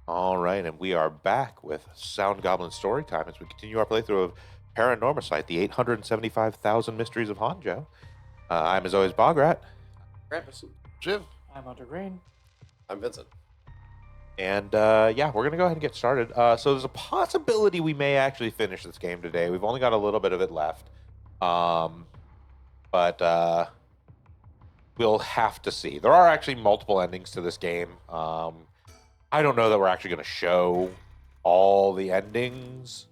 All right, and we are back with Sound Goblin Storytime as we continue our playthrough of Paranormasight, the 875,000 Mysteries of Hanjo. I'm, as always, Bograt, Krampus. Jim. I'm Hunter Green. I'm Vincent. and yeah, we're going to go ahead and get started. So there's a possibility we may actually finish this game today. We've only got a little bit of it left, but we'll have to see. There are actually multiple endings to this game. I don't know that we're actually going to show all the endings.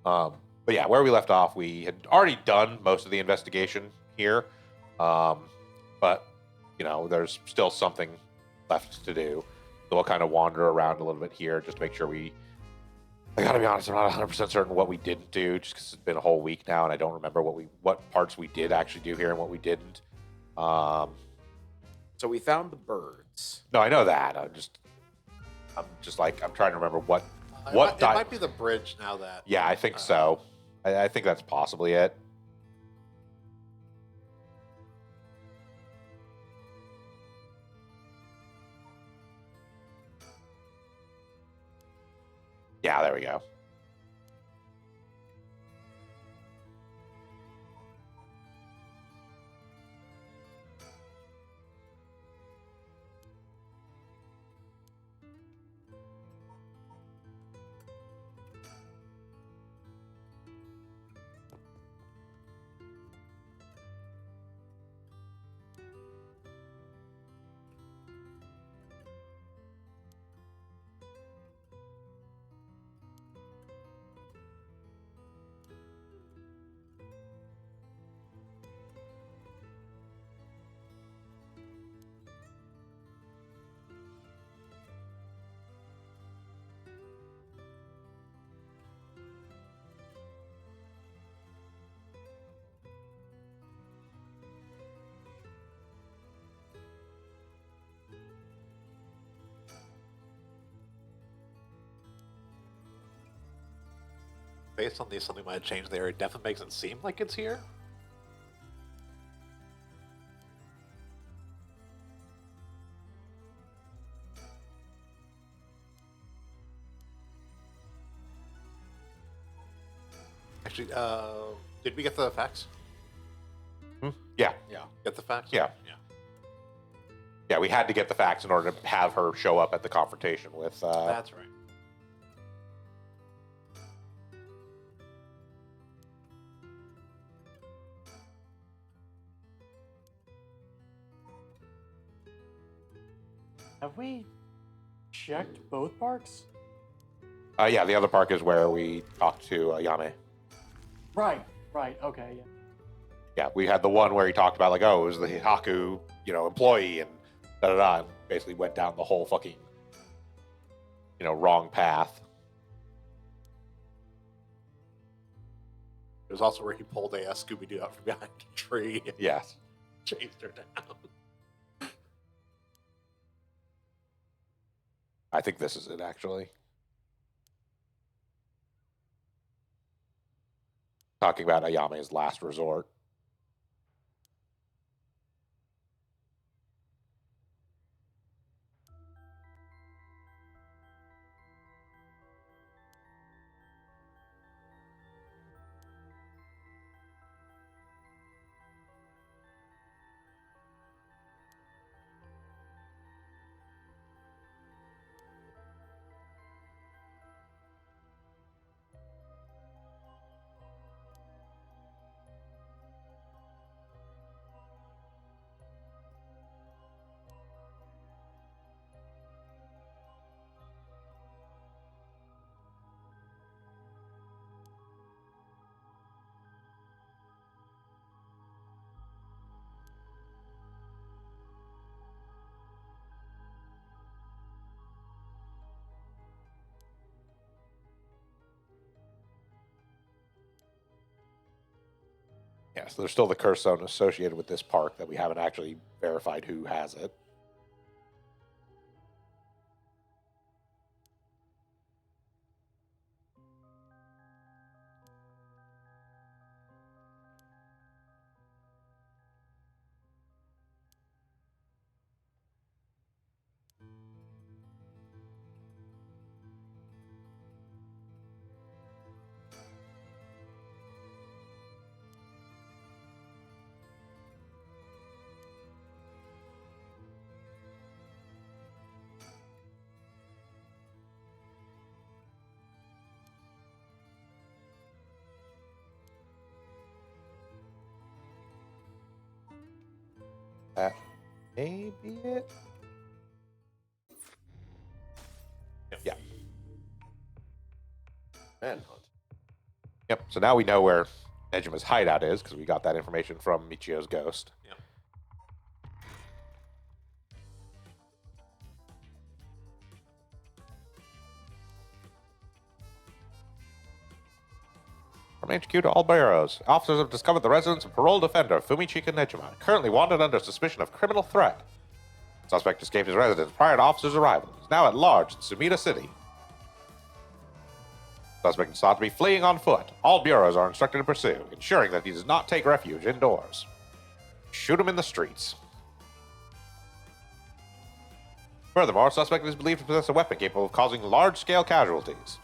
But yeah, where we left off, we had already done most of the investigation here. But, there's still something left to do. So we'll kind of wander around a little bit here just to make sure I gotta be honest, I'm not 100% certain what we didn't do just because it's been a whole week now and I don't remember what parts we did actually do here and what we didn't. So we found the birds. No, I know that. I'm trying to remember what It might be the bridge now that. Yeah, I think so. I think that's possibly it. Yeah, there we go. Based on these, something might have changed there. It definitely makes it seem like it's here. Actually, did we get the facts? Yeah. Yeah. Get the facts? Yeah. Yeah. Yeah, we had to get the facts in order to have her show up at the confrontation with. That's right. Have we checked both parks? Yeah, the other park is where we talked to Yame. Right, okay, yeah. Yeah, we had the one where he talked about it was the Hihaku, employee and da da da, and basically went down the whole fucking, wrong path. It was also where he pulled a Scooby Doo out from behind a tree and Yes. chased her down. I think this is it, actually. Talking about Ayame's last resort. Yeah, so there's still the curse zone associated with this park that we haven't actually verified who has it. may be it. Yeah. Manhunt. Yep. So now we know where Nejima's hideout is because we got that information from Michio's ghost. Yep. From HQ to all bureaus, officers have discovered the residence of parole defender Fumichika Nejima, currently wanted under suspicion of criminal threat. Suspect escaped his residence prior to officers' arrival. He's now at large in Sumida City. Suspect is thought to be fleeing on foot. All bureaus are instructed to pursue, ensuring that he does not take refuge indoors. Shoot him in the streets. Furthermore, suspect is believed to possess a weapon capable of causing large-scale casualties.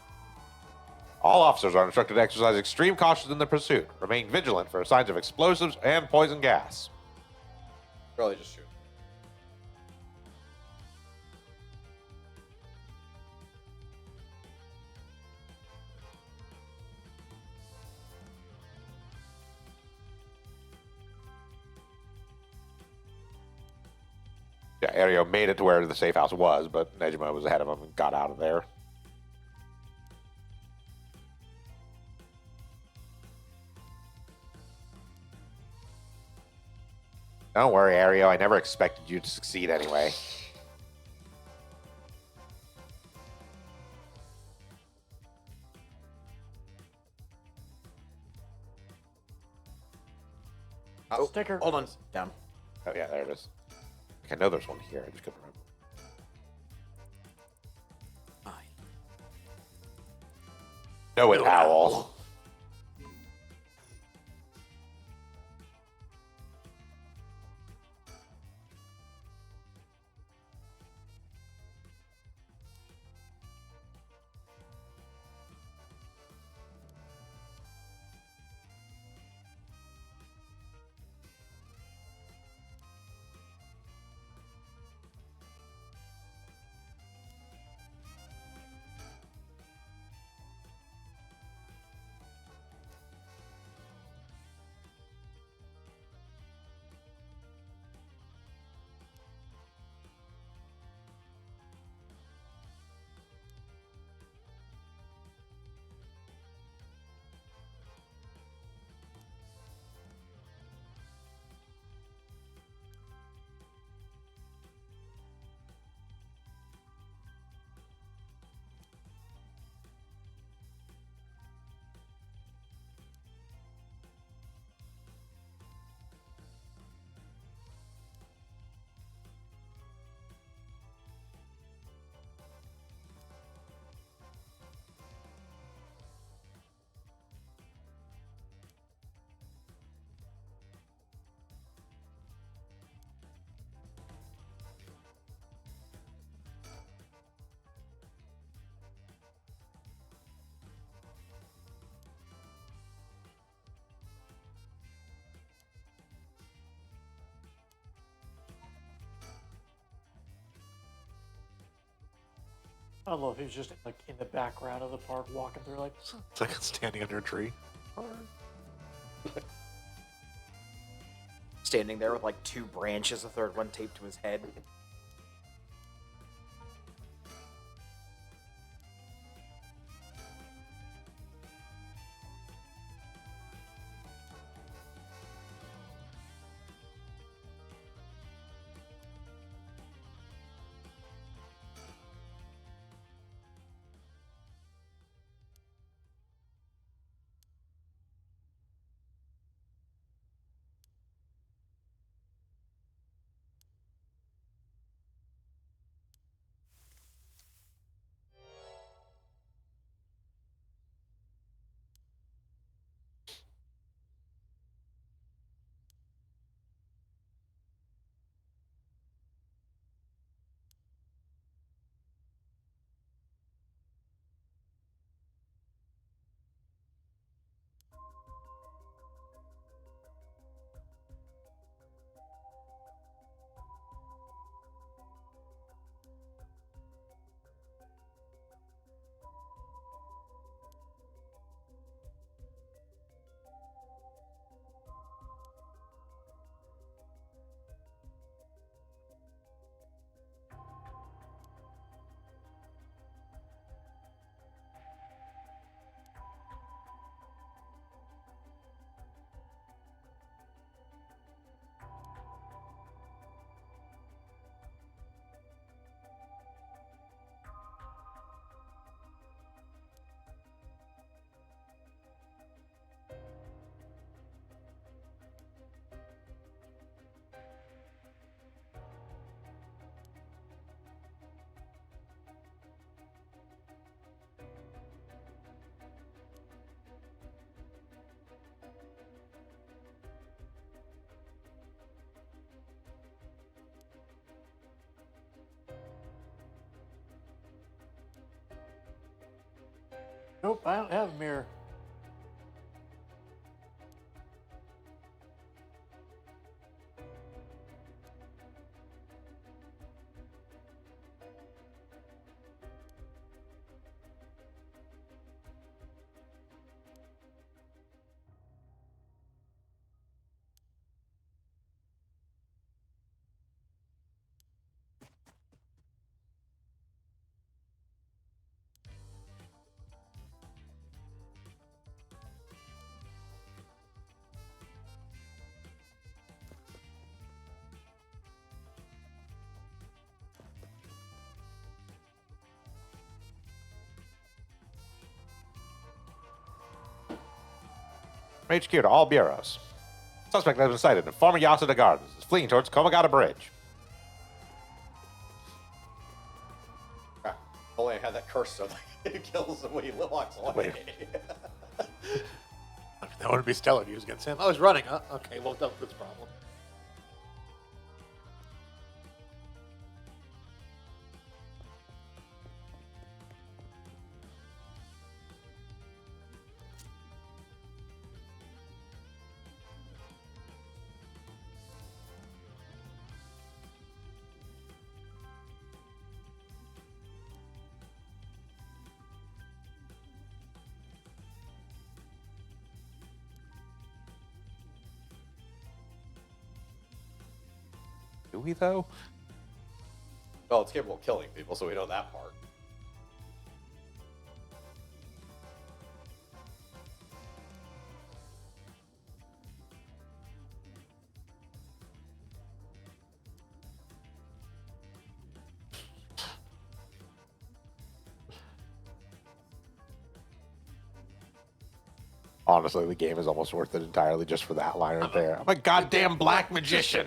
All officers are instructed to exercise extreme caution in the pursuit. Remain vigilant for signs of explosives and poison gas. Probably just shoot. Yeah, Ario made it to where the safe house was, but Nejima was ahead of him and got out of there. Don't worry, Ario. I never expected you to succeed anyway. Oh, Sticker. hold on. Down. Oh, yeah, there it is. I know there's one here. I just couldn't remember. Fine. Know it, Owl. I love he's just like in the background of the park walking through like It's like standing under a tree. Standing there with like two branches, a third one taped to his head. Nope, I don't have a mirror. From HQ to all bureaus. Suspect has been sighted in former Yasuda Gardens. Is fleeing towards Komagata Bridge. Crap. If only I had that curse so that it kills him when he walks away. That wouldn't be stellar to use against him. Oh, he's running. Okay, well, that's this problem. Do we, though? Well, it's capable of killing people, so we know that part. Honestly, the game is almost worth it entirely just for that line right there. I'm a goddamn black magician.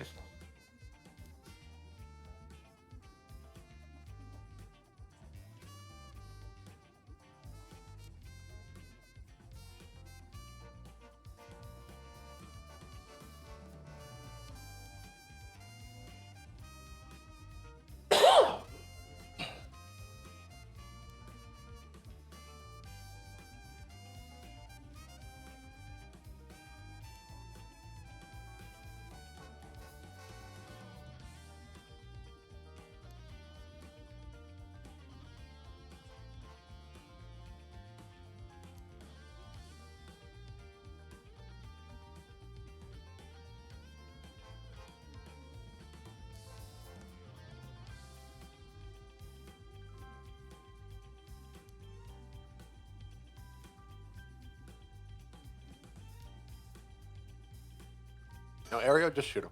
No, Aereo, just shoot him.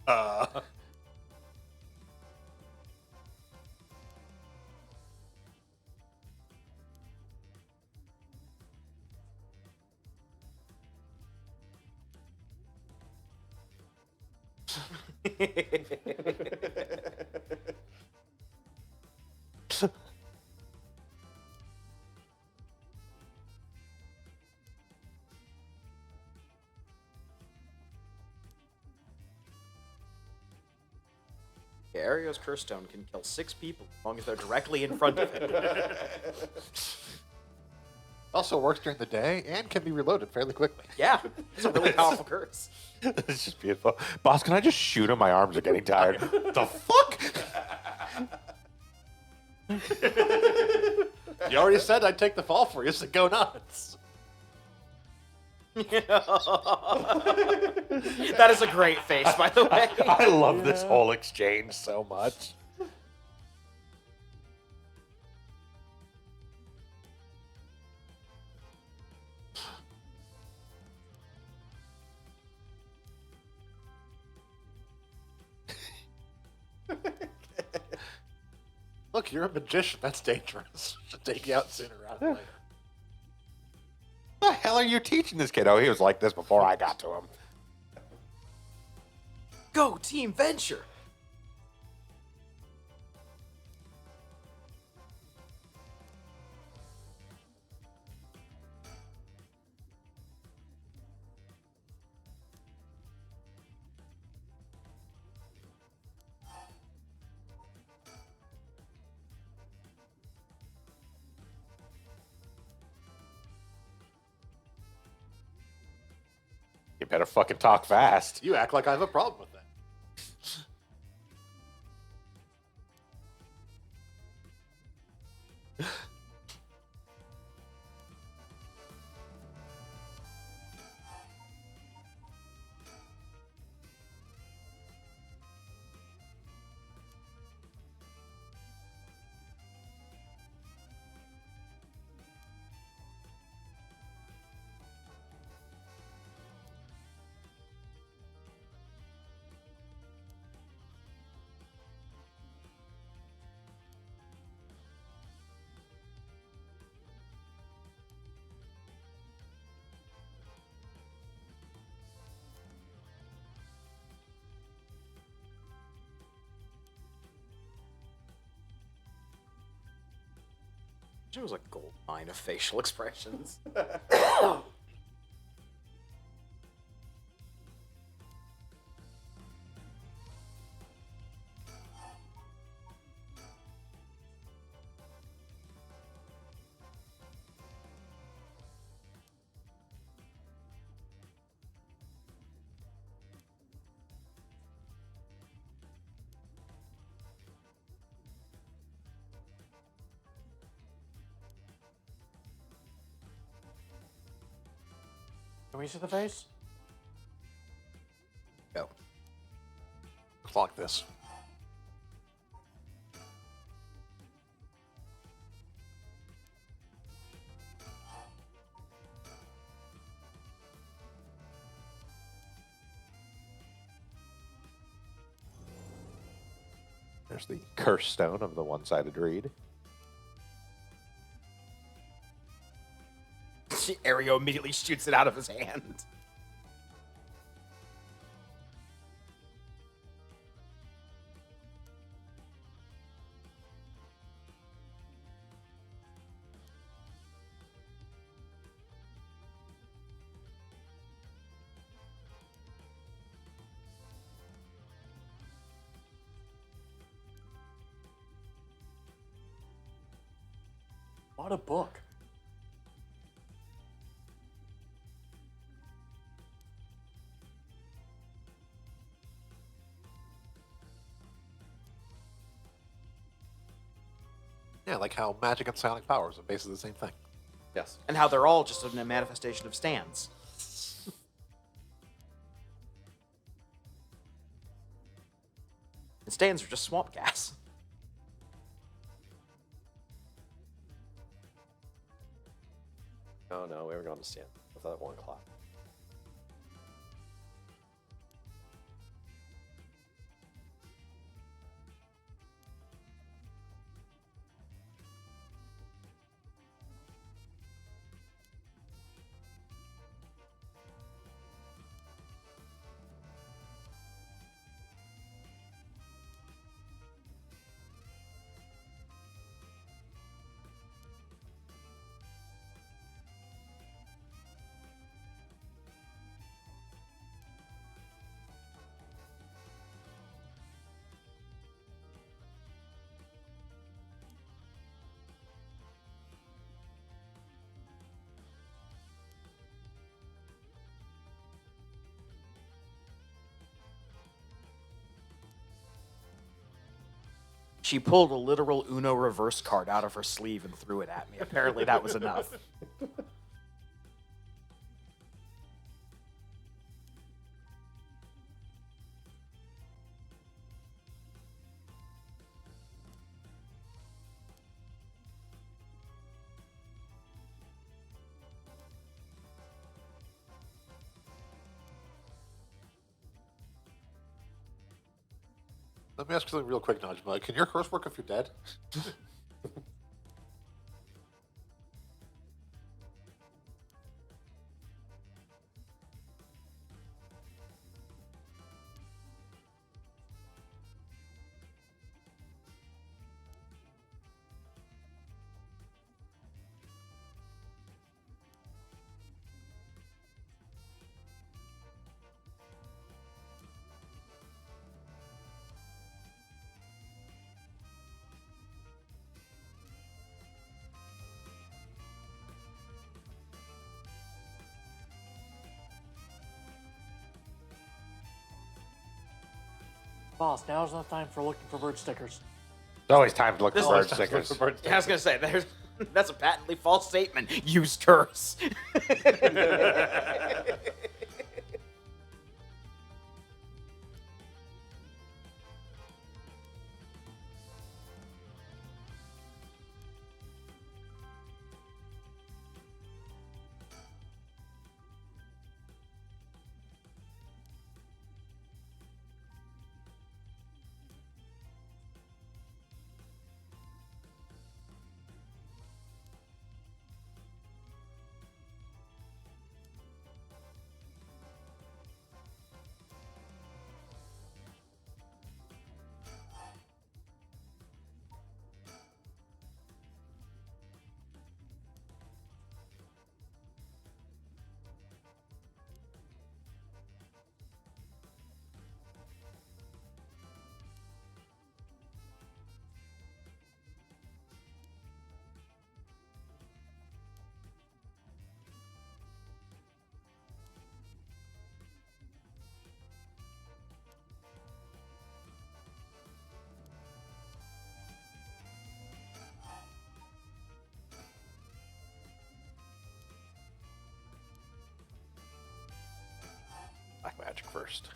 uh, Yeah, Ario's Curse Stone can kill 6 people as long as they're directly in front of him. also works during the day and can be reloaded fairly quickly. Yeah, it's a really powerful curse. It's just beautiful. Boss, can I just shoot him? My arms are getting tired. The fuck? You already said I'd take the fall for you, so go nuts. That is a great face, by the way. I love this whole exchange so much. Look, you're a magician. That's dangerous. Should take you out sooner rather than later. What the hell are you teaching this kid? Oh, he was like this before I got to him. Go, Team Venture! You better fucking talk fast. You act like I have a problem with that. It was a gold mine of facial expressions. Can we see the face? Go. Clock this. There's the curse stone of the one-sided reed. Ario immediately shoots it out of his hand. What a book. Yeah, like how magic and psionic powers are basically the same thing. Yes. And how they're all just a manifestation of stands. And stands are just swamp gas. Oh no, we were going to stand with that 1 o'clock. She pulled a literal Uno reverse card out of her sleeve and threw it at me. Apparently that was enough. Let me ask you something real quick, Najma. Can your curse work if you're dead? Boss, now's not time for looking for bird stickers. It's always time to look This for is- bird stickers. Yeah, I was gonna say that's a patently false statement. Use curse. Black magic first.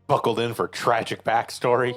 Buckled in for tragic backstory.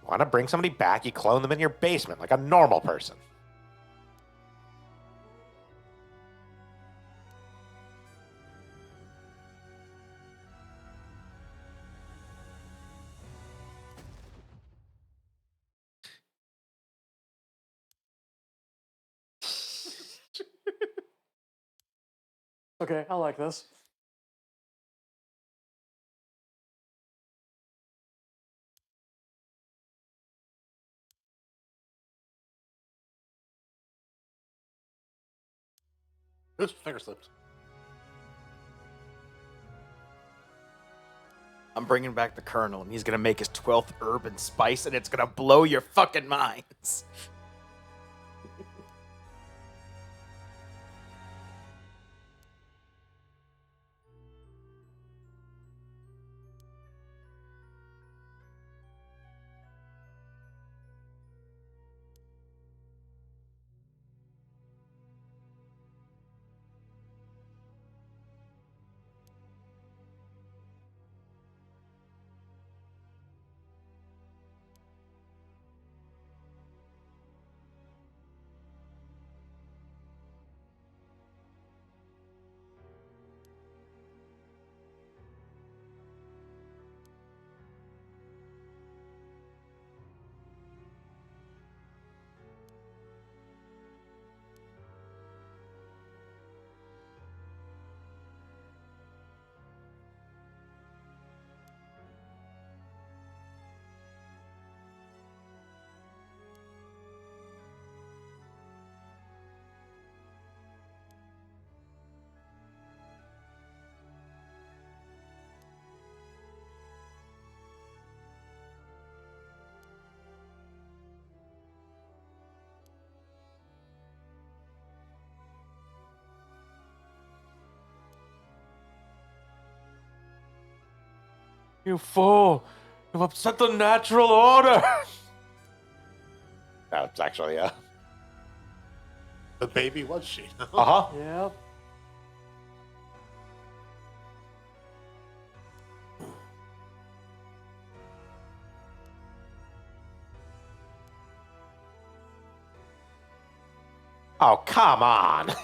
Want to bring somebody back? You clone them in your basement like a normal person. Okay, I like this. Oops, finger slipped. I'm bringing back the Colonel, and he's gonna make his 12th herb and spice, and it's gonna blow your fucking minds. You fool! You've upset the natural order! That's actually, The baby was she. Uh-huh. Yep. Oh, come on!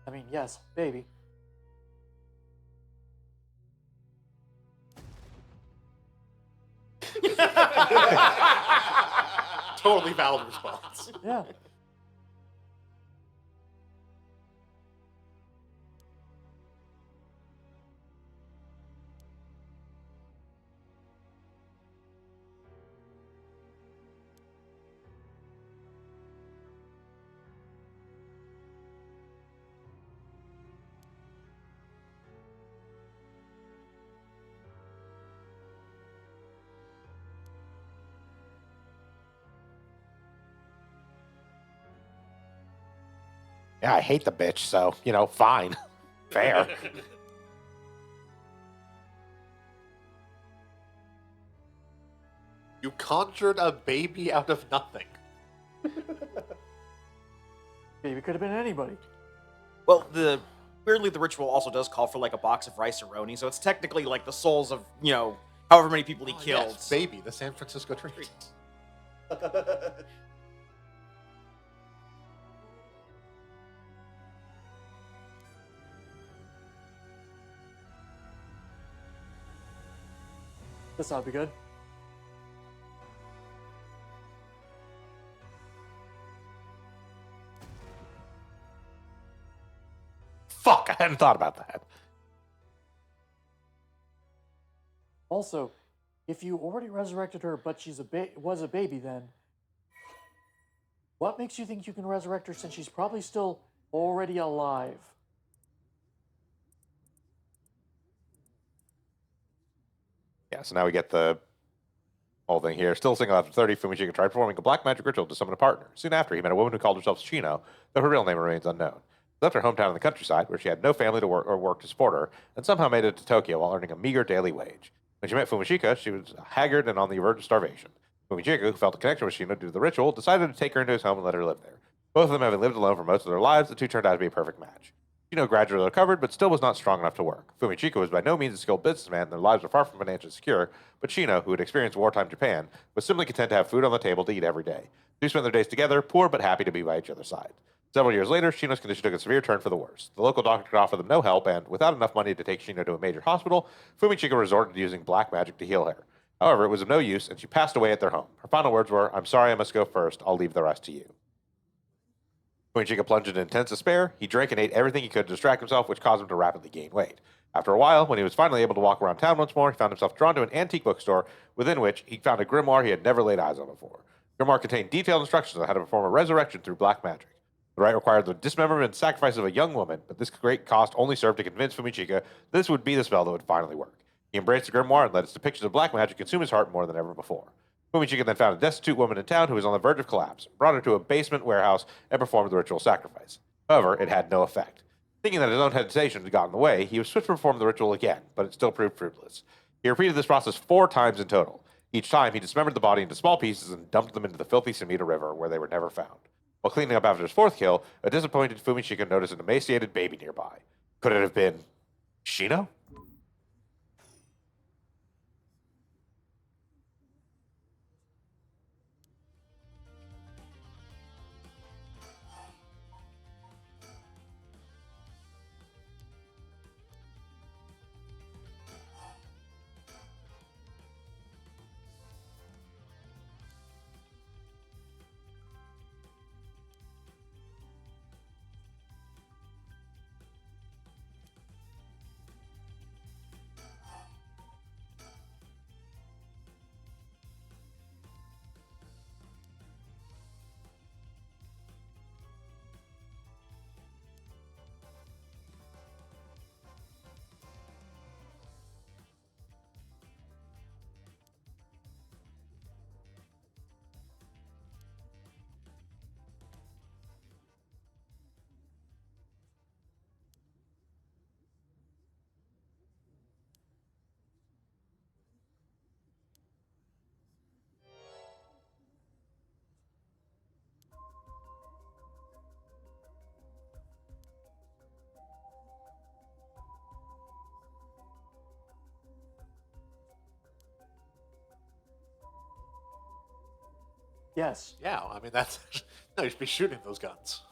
I mean, yes, baby. Totally valid response. Yeah. Yeah, I hate the bitch, so, fine. Fair. You conjured a baby out of nothing. Baby could have been anybody. Well, weirdly, the ritual also does call for like a box of rice aroni, so it's technically like the souls of, however many people he Oh, killed. yes, baby, the San Francisco treat. This ought to be good. Fuck, I hadn't thought about that. Also, if you already resurrected her, but she's was a baby, then what makes you think you can resurrect her since she's probably still already alive? Yeah, so now we get the whole thing here. Still single after 30, Fumishika tried performing a black magic ritual to summon a partner. Soon after, he met a woman who called herself Shino, though her real name remains unknown. She left her hometown in the countryside, where she had no family to work to support her, and somehow made it to Tokyo while earning a meager daily wage. When she met Fumishika, she was haggard and on the verge of starvation. Fumishika, who felt a connection with Shino due to the ritual, decided to take her into his home and let her live there. Both of them having lived alone for most of their lives, the two turned out to be a perfect match. Shino gradually recovered, but still was not strong enough to work. Fumichika was by no means a skilled businessman, and their lives were far from financially secure, but Shino, who had experienced wartime Japan, was simply content to have food on the table to eat every day. The two spent their days together, poor but happy to be by each other's side. Several years later, Shino's condition took a severe turn for the worse. The local doctor could offer them no help, and without enough money to take Shino to a major hospital, Fumichika resorted to using black magic to heal her. However, it was of no use, and she passed away at their home. Her final words were, "I'm sorry I must go first. I'll leave the rest to you." Fumichika plunged into intense despair. He drank and ate everything he could to distract himself, which caused him to rapidly gain weight. After a while, when he was finally able to walk around town once more, he found himself drawn to an antique bookstore, within which he found a grimoire he had never laid eyes on before. The grimoire contained detailed instructions on how to perform a resurrection through black magic. The rite required the dismemberment and sacrifice of a young woman, but this great cost only served to convince Fumichika this would be the spell that would finally work. He embraced the grimoire and let its depictions of black magic consume his heart more than ever before. Fumichika then found a destitute woman in town who was on the verge of collapse, brought her to a basement warehouse, and performed the ritual sacrifice. However, it had no effect. Thinking that his own hesitation had gotten in the way, he was switched to perform the ritual again, but it still proved fruitless. He repeated this process 4 times in total. Each time, he dismembered the body into small pieces and dumped them into the filthy Samita River, where they were never found. While cleaning up after his 4th kill, a disappointed Fumichika noticed an emaciated baby nearby. Could it have been Shino? Yes. Yeah, I mean, that's... No, you should be shooting those guns.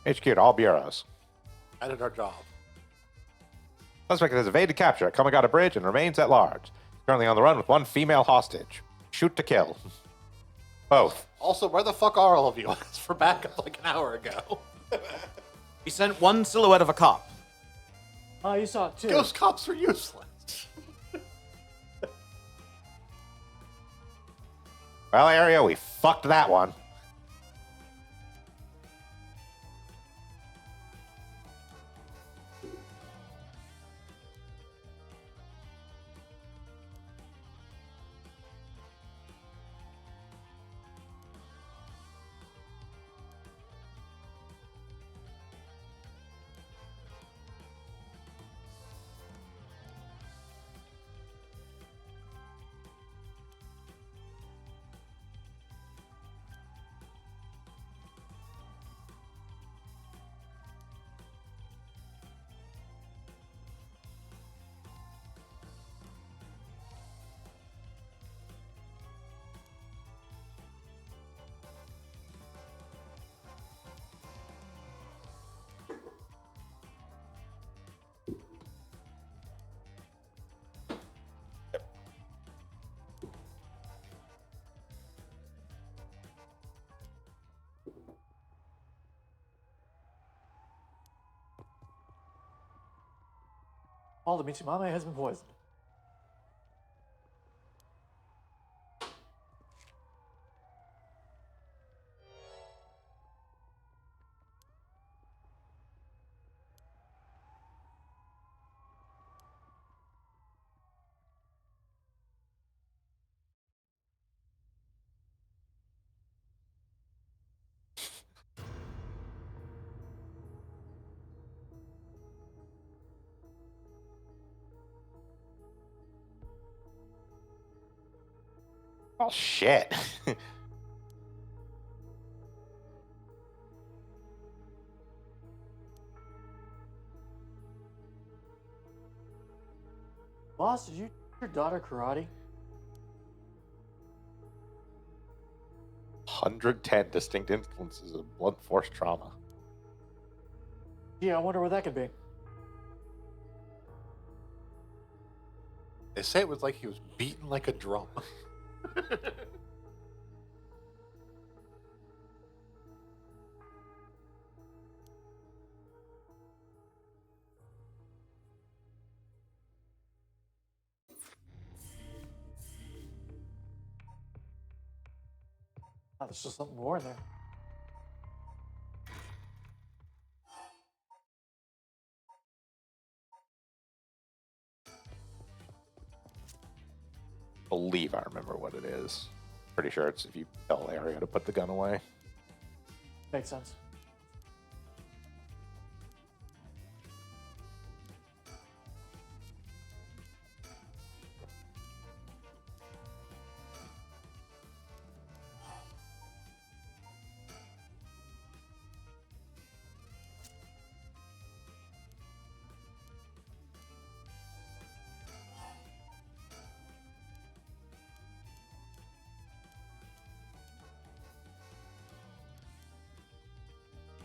HQ to all bureaus. I did our job. Suspect has evaded capture at Kamagata Bridge and remains at large. Currently on the run with one female hostage. Shoot to kill. Both. Also, where the fuck are all of you? I asked for backup like an hour ago. We sent one silhouette of a cop. Oh, you saw it too. Ghost cops are useless. Well, area, we fucked that one. All the Mitsumame has been poisoned. Oh, shit. Boss, did you teach your daughter karate? 110 distinct instances of blunt force trauma. Yeah, I wonder what that could be. They say it was like he was beaten like a drum. Oh, there's just something more in there. Believe I remember what it is. Pretty sure it's if you tell Aria to put the gun away. Makes sense.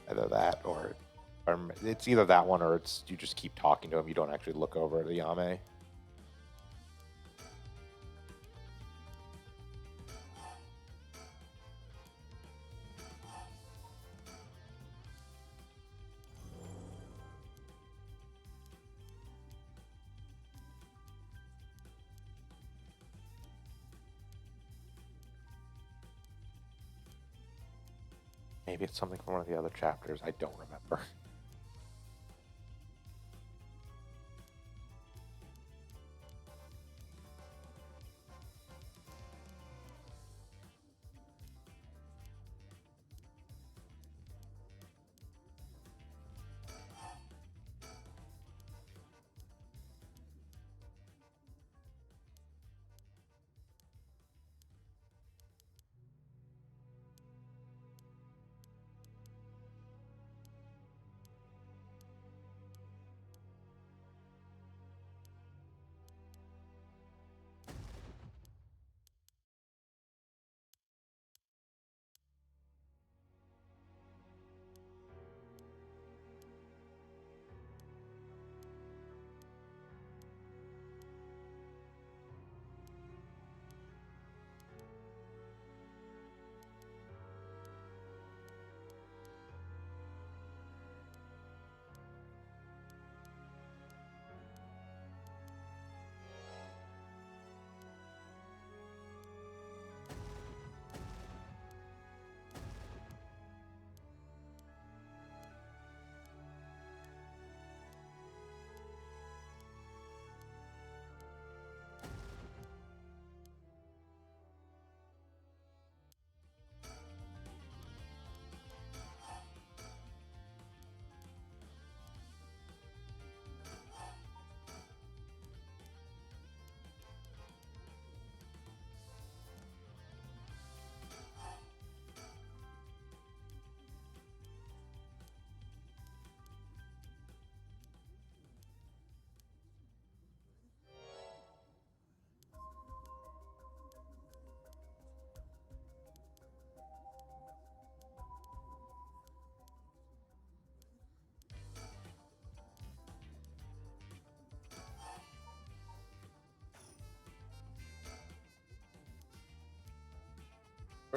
Either that or it's either that one or it's you just keep talking to him. You don't actually look over at the Yame. Maybe it's something from one of the other chapters. I don't remember.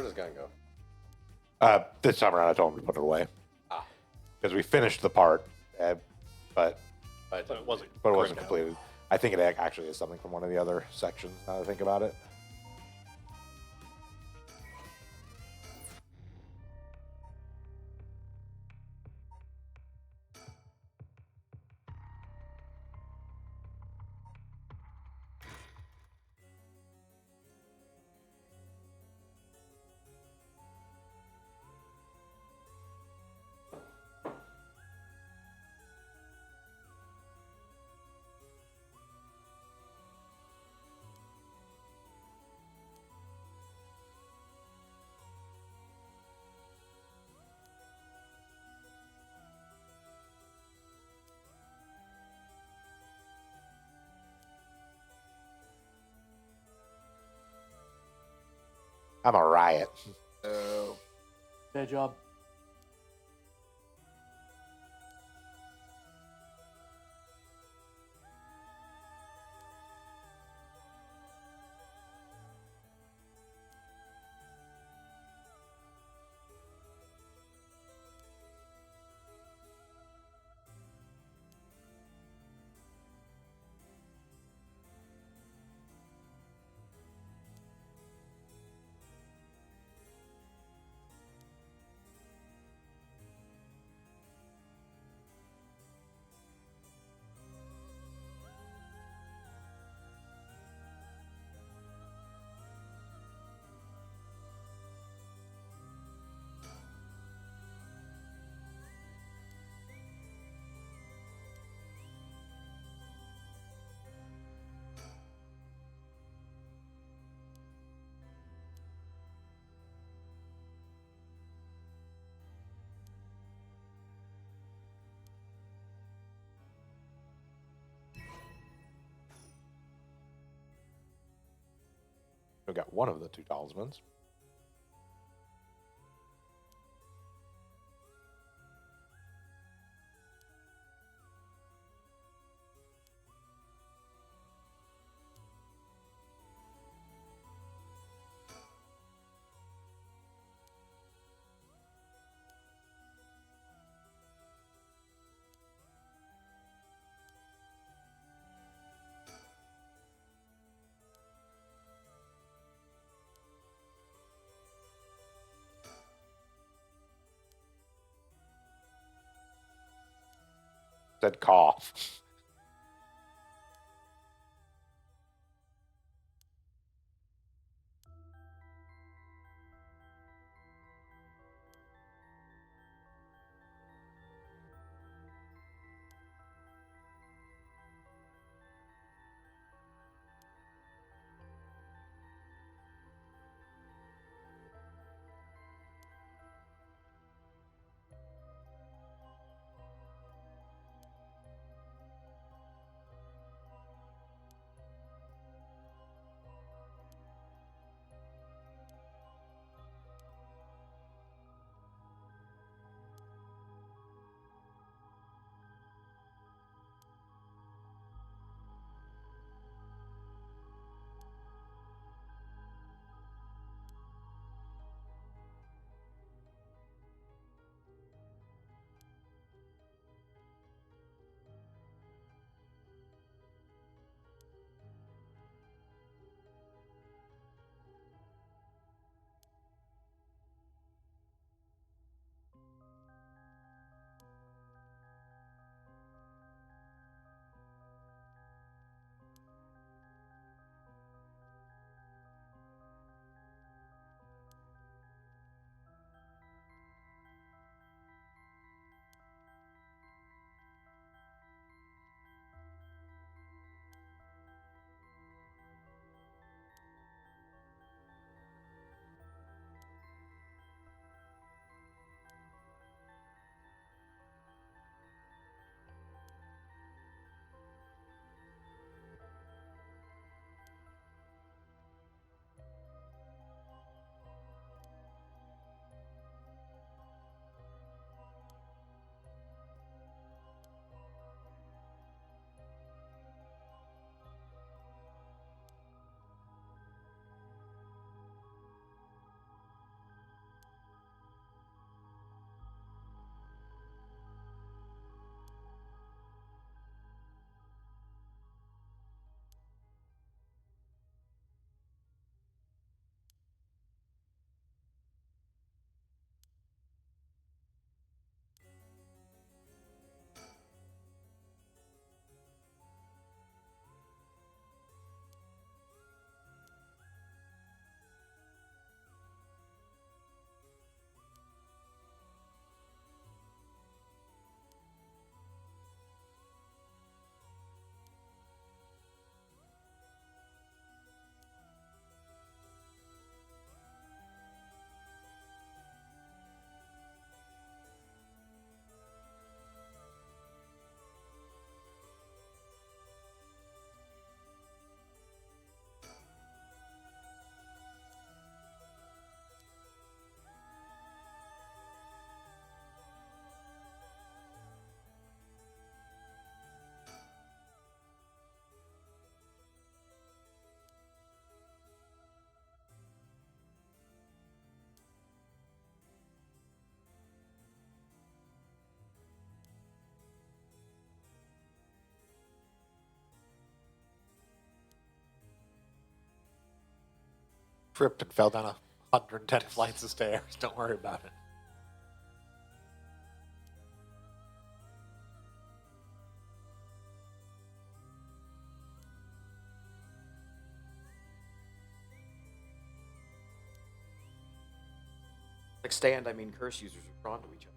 Where does gun go? This time around, I told him to put it away Ah, because we finished the part, but but But it wasn't. it wasn't Grimno. completed. I think it actually is something from one of the other sections. Now that I think about it. I'm a riot. Oh, Bad job. We got one of the two talismans. Said cough. Tripped and fell down 110 flights of stairs. Don't worry about it. Like stand, I mean curse users are drawn to each other.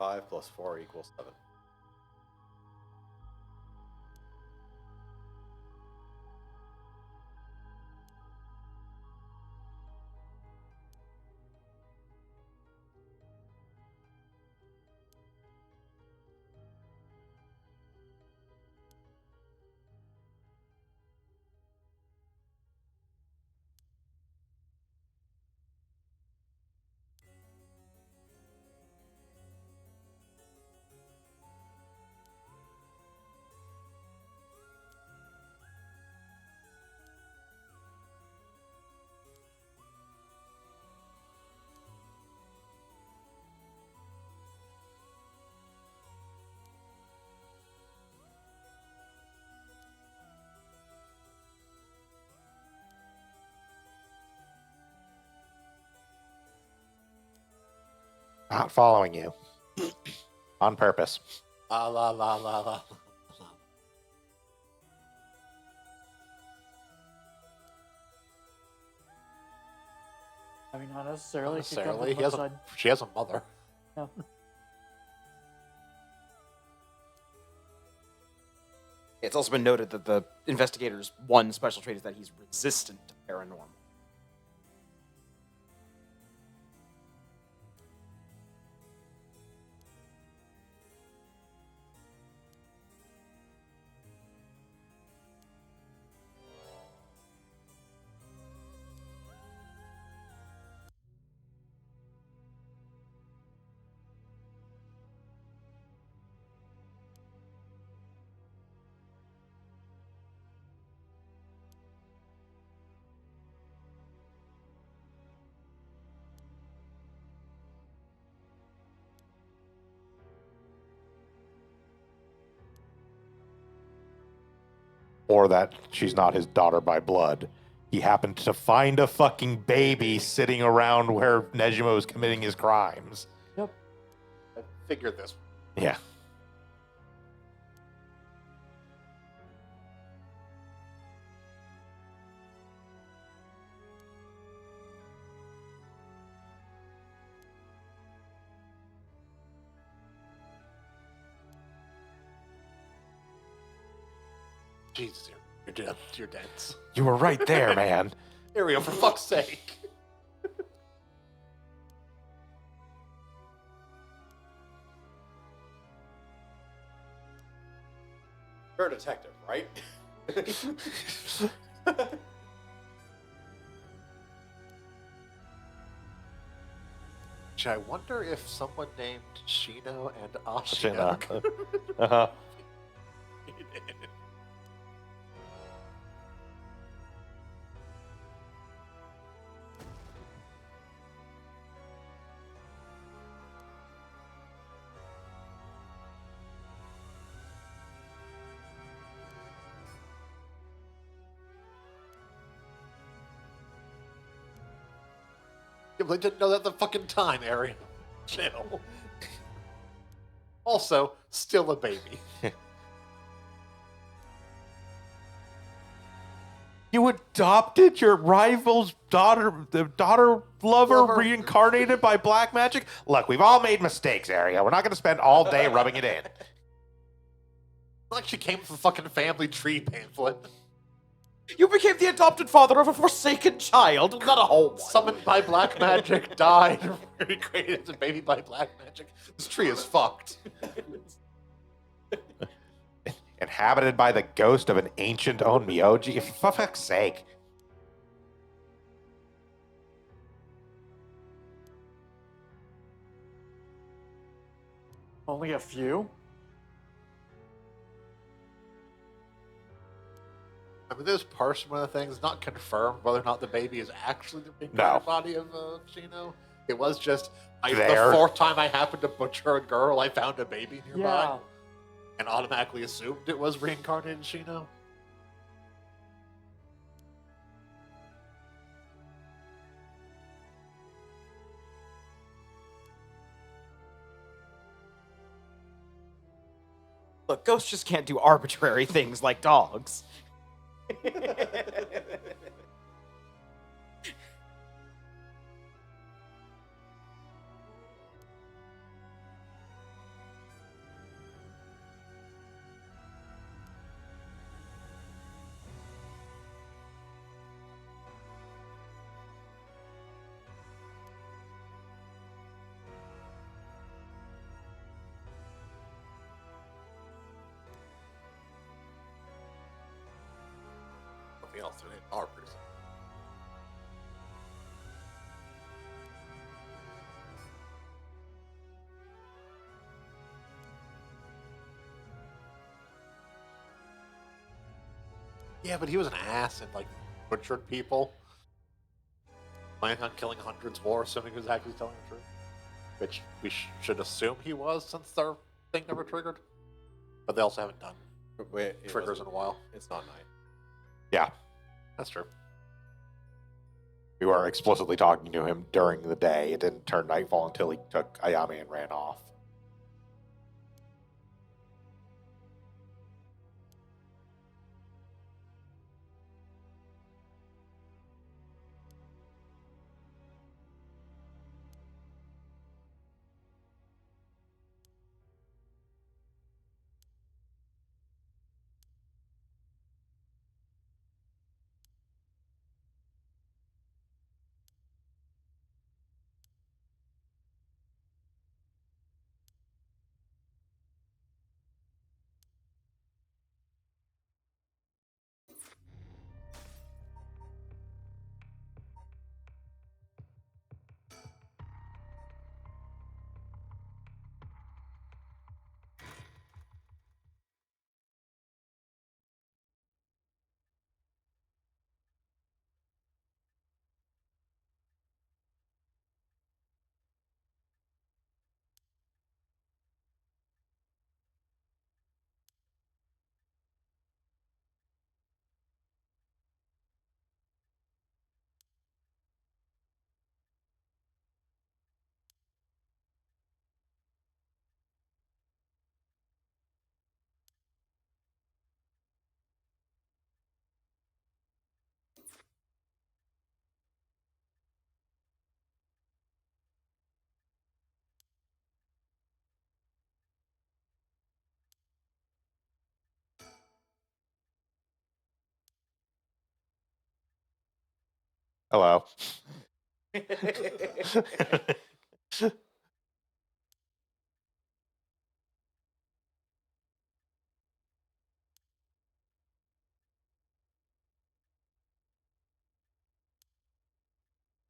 5 plus 4 equals 7. Not following you. On purpose. La la la la la. I mean, not necessarily. Not It could come from necessarily. the side. She has a mother. Yeah. It's also been noted that the investigator's one special trait is that he's resistant to paranormal. Or that she's not his daughter by blood. He happened to find a fucking baby sitting around where Nejima was committing his crimes. Yep. I figured this. Yeah. Jesus, you're dead. You're dense. You were right there, man. Ariel, for fuck's sake. You're a detective, right? I wonder if someone named Shino and Ashina. Ashina. Uh-huh. Yeah, but I didn't know that the fucking time, Ariel. Chill. Also, still a baby. You adopted your rival's daughter, the daughter lover Lover. reincarnated by black magic? Look, we've all made mistakes, Aria. We're not going to spend all day rubbing it in. Like she came from a fucking family tree pamphlet. You became the adopted father of a forsaken child, not a whole one. Summoned by black magic, died, recreated as a baby by black magic. This tree is fucked. Inhabited by the ghost of an ancient Onmyoji? For fuck's sake. Only a few? I mean, this parts one of the things not confirmed whether or not the baby is actually the big No. body of Shino. It was just the There. fourth time I happened to butcher a girl, I found a baby nearby Yeah. and automatically assumed it was reincarnated Shino. Look, ghosts just can't do arbitrary things like dogs. something else today. Our person. Yeah, but he was an ass and like butchered people. Planning on killing hundreds more, assuming he was actually telling the truth. Which we should assume he was, since their thing never triggered. But they also haven't done triggers in a while. It's not night. Yeah, That's true. we were explicitly talking to him during the day. It didn't turn nightfall until he took Ayame and ran off. Hello.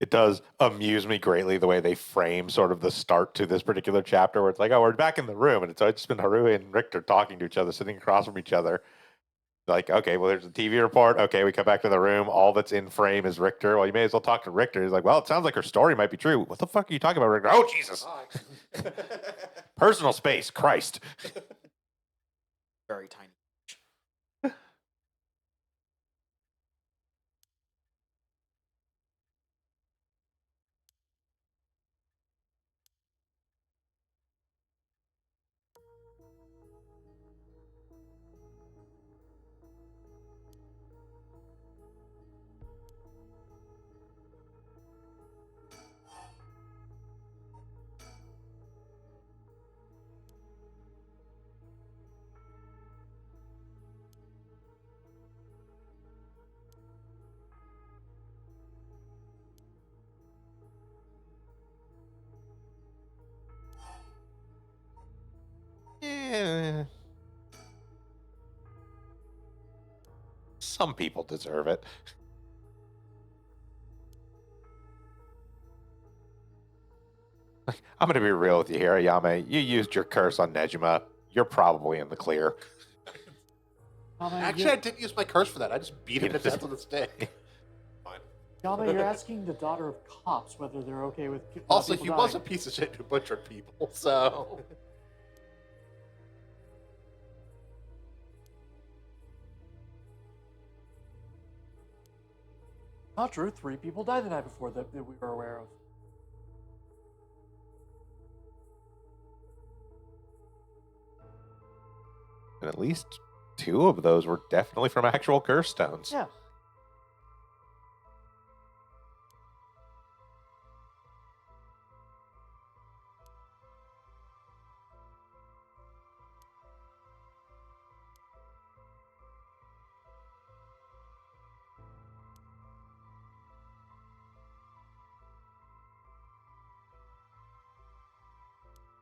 It does amuse me greatly the way they frame sort of the start to this particular chapter, where it's like, oh, we're back in the room, and it's just been Haruhi and Richter talking to each other, sitting across from each other. Like, okay, well, there's a TV report. Okay, we come back to the room. All that's in frame is Richter. Well, you may as well talk to Richter. He's like, well, it sounds like her story might be true. What the fuck are you talking about, Richter? Oh, Jesus. Personal space. Christ. Very tiny. Yeah. Some people deserve it. I'm going to be real with you here, Ayame. You used your curse on Nejima. You're probably in the clear. Actually, I didn't use my curse for that. I just beat him to death with a stick. Fine. Yama, you're asking the daughter of cops whether they're okay with Also, people he was a dying. piece of shit who butchered people, so... Not true. 3 people died the night before that we were aware of. And at least 2 of those were definitely from actual curse stones. Yeah.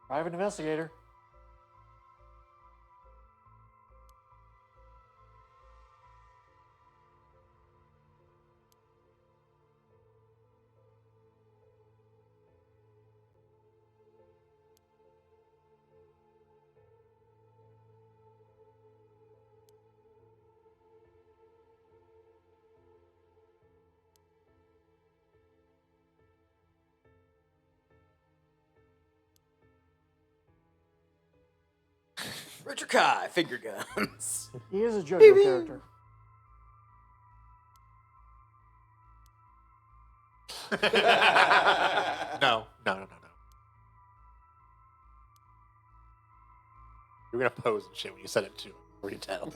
Private investigator. Richard Kai, finger guns. He is a JoJo character. No. You're gonna pose and shit when you said it too. Or you tell.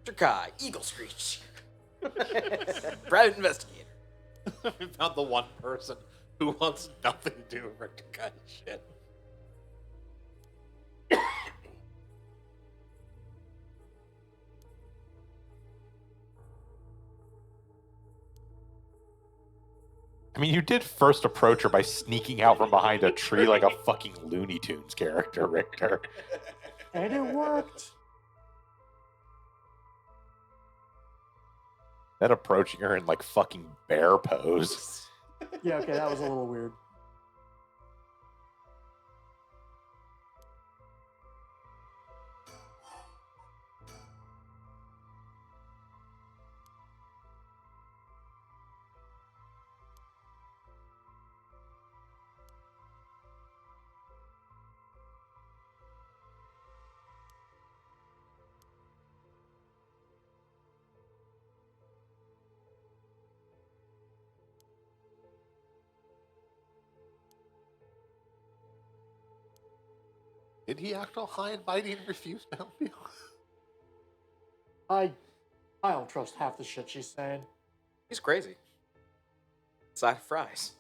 Richard Kai, Eagle Screech. Private investigator. We found the one person who wants nothing to do with Richter kind of shit. I mean, you did first approach her by sneaking out from behind a tree like a fucking Looney Tunes character, Richter. And it worked. Then approaching her in like fucking bear pose. Yeah, okay, that was a little weird. Did he act all high and mighty and refuse Mountfield? I don't trust half the shit she's saying. He's crazy. Side of fries.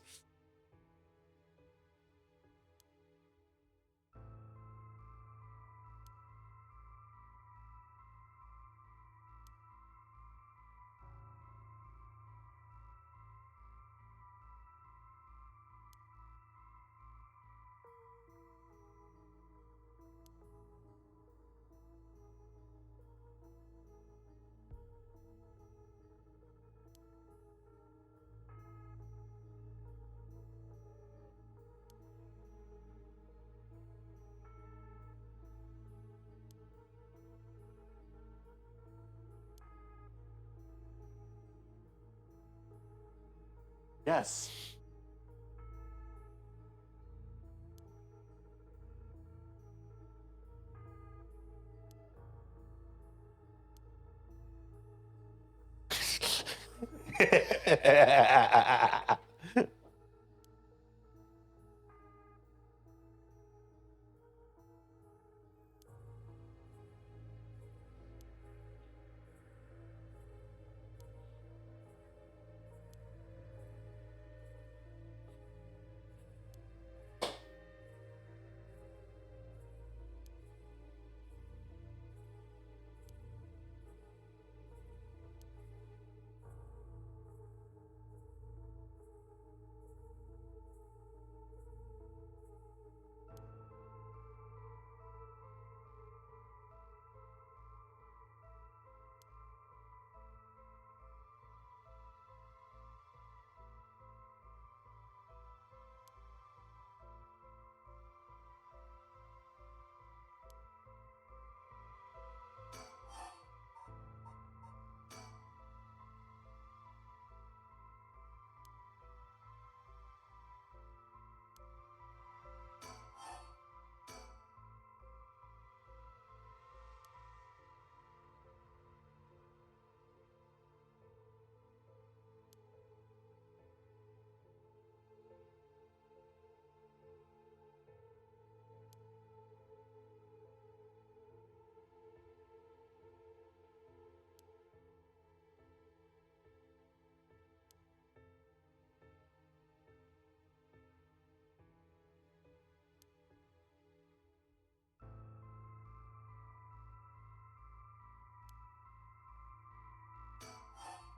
Yes.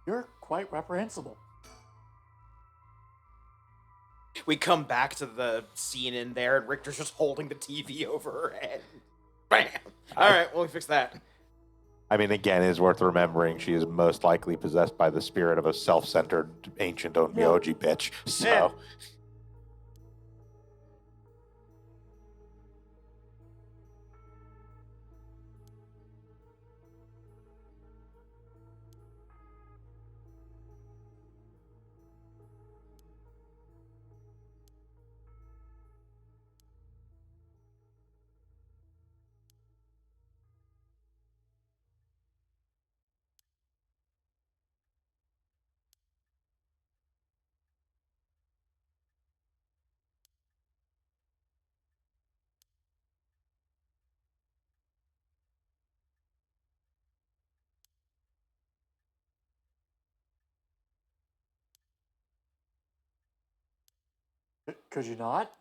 You're quite reprehensible. We come back to the scene in there, and Richter's just holding the TV over her head. Bam! All right, well, we fixed that. I mean, again, it is worth remembering she is most likely possessed by the spirit of a self-centered ancient Onmyoji bitch. So, Yeah. Could you not?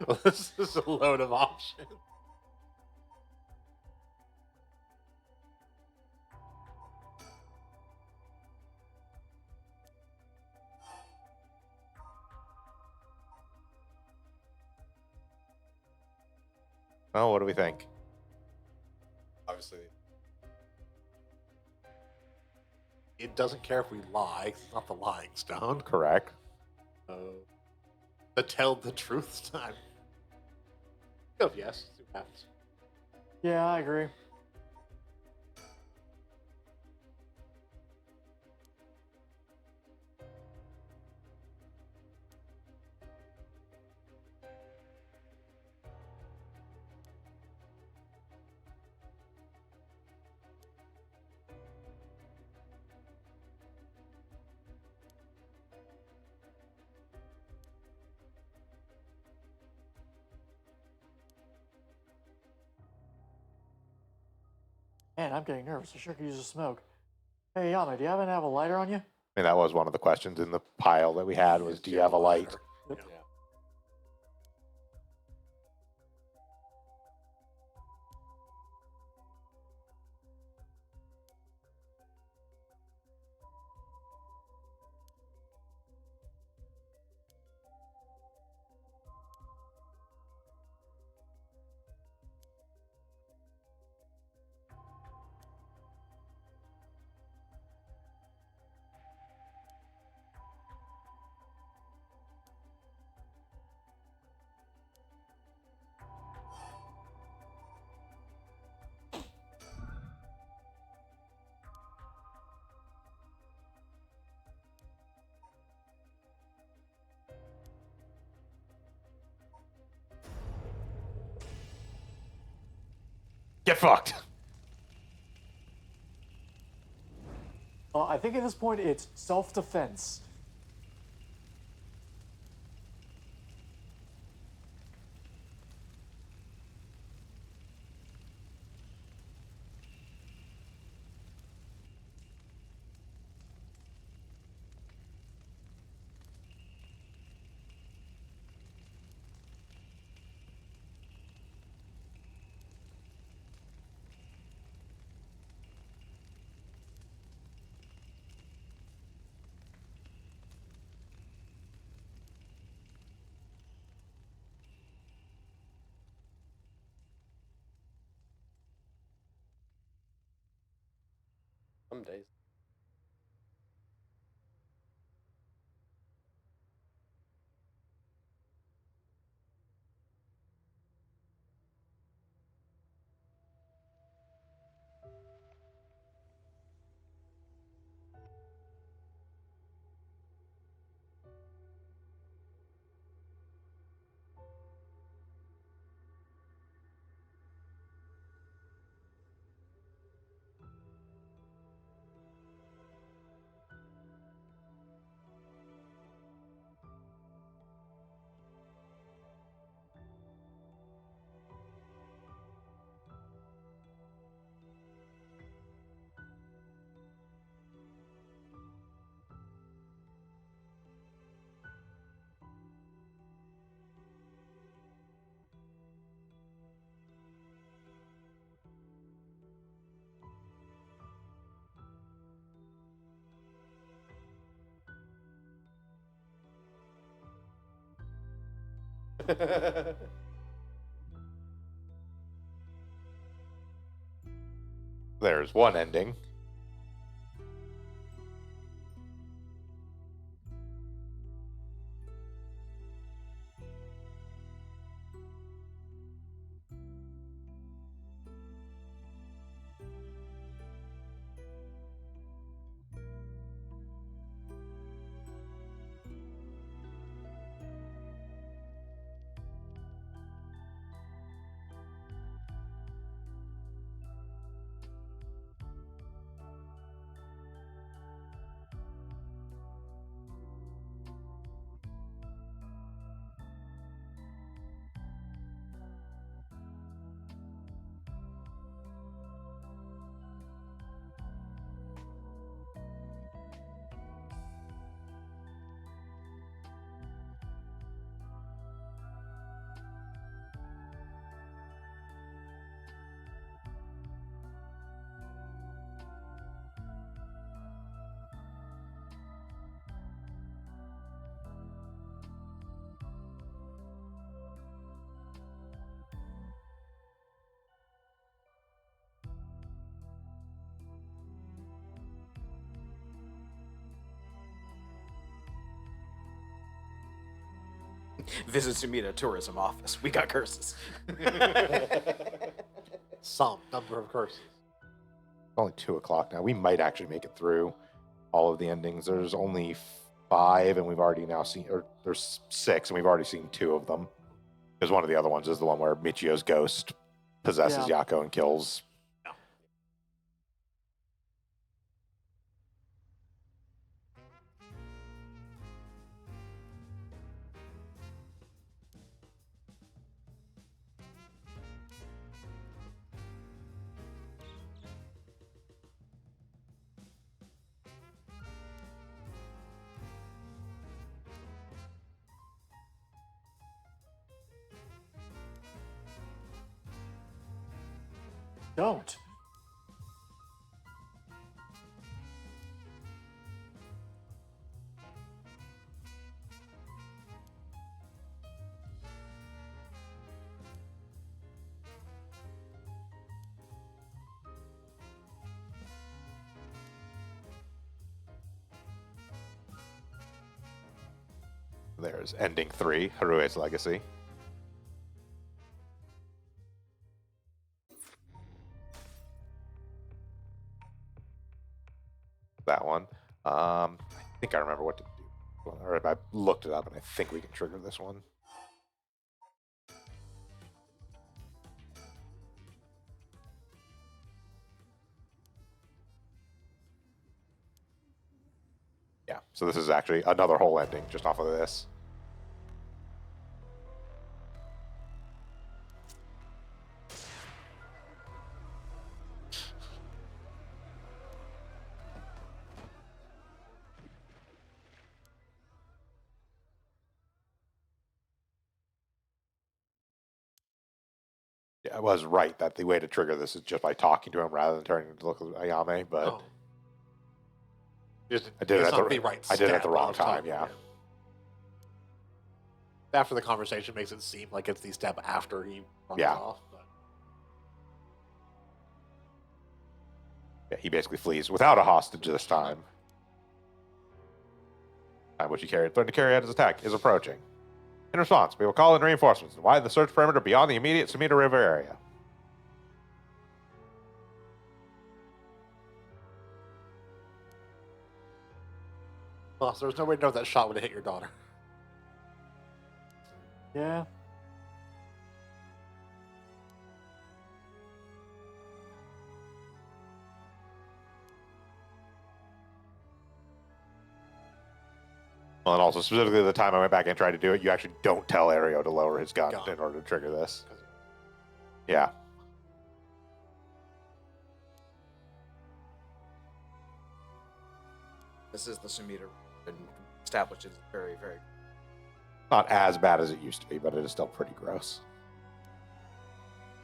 Well, this is a load of options. oh, what do we think? Obviously, It doesn't care if we lie. It's not the lying stone. Correct. To tell the truth time. Go yes. See what happens. Yeah, I agree. Man, I'm getting nervous. I sure could use a smoke. Hey, Yama, do you happen to have a lighter on you? I mean, that was one of the questions in the pile that we had was, do you have a light? Yep. yeah. Get fucked. I think at this point it's self-defense. Some days. There's one ending. Visit Sumida Tourism Office. We got curses. Some number of curses. It's only 2 o'clock now. We might actually make it through all of the endings. There's only 5, and we've already now seen, or there's 6, and we've already seen 2 of them. Because one of the other ones is the one where Michio's ghost possesses Yako and kills. Don't. There's ending 3, Harue's Legacy. That one. I think I remember what to do. Or I looked it up, and I think we can trigger this one. Yeah, so this is actually another whole ending just off of this. Yeah, I was right that the way to trigger this is just by talking to him rather than turning to look at Ayame, but Oh. I did it It's at not the right I did it at step the wrong of time, yeah. After the conversation makes it seem like it's the step after he runs Yeah. off. But Yeah, he basically flees without a hostage this time. Time which he carried, threatened to carry out his attack, is approaching. In response, we will call in reinforcements and widen the search perimeter beyond the immediate Sumida River area. well, so there's no way to know that shot would have hit your daughter. Yeah. Well, and also specifically the time I went back and tried to do it, you actually don't tell Ario to lower his gun Gun. in order to trigger this. Yeah. This is the Sumida and establishes very, very. Not as bad as it used to be, but it is still pretty gross.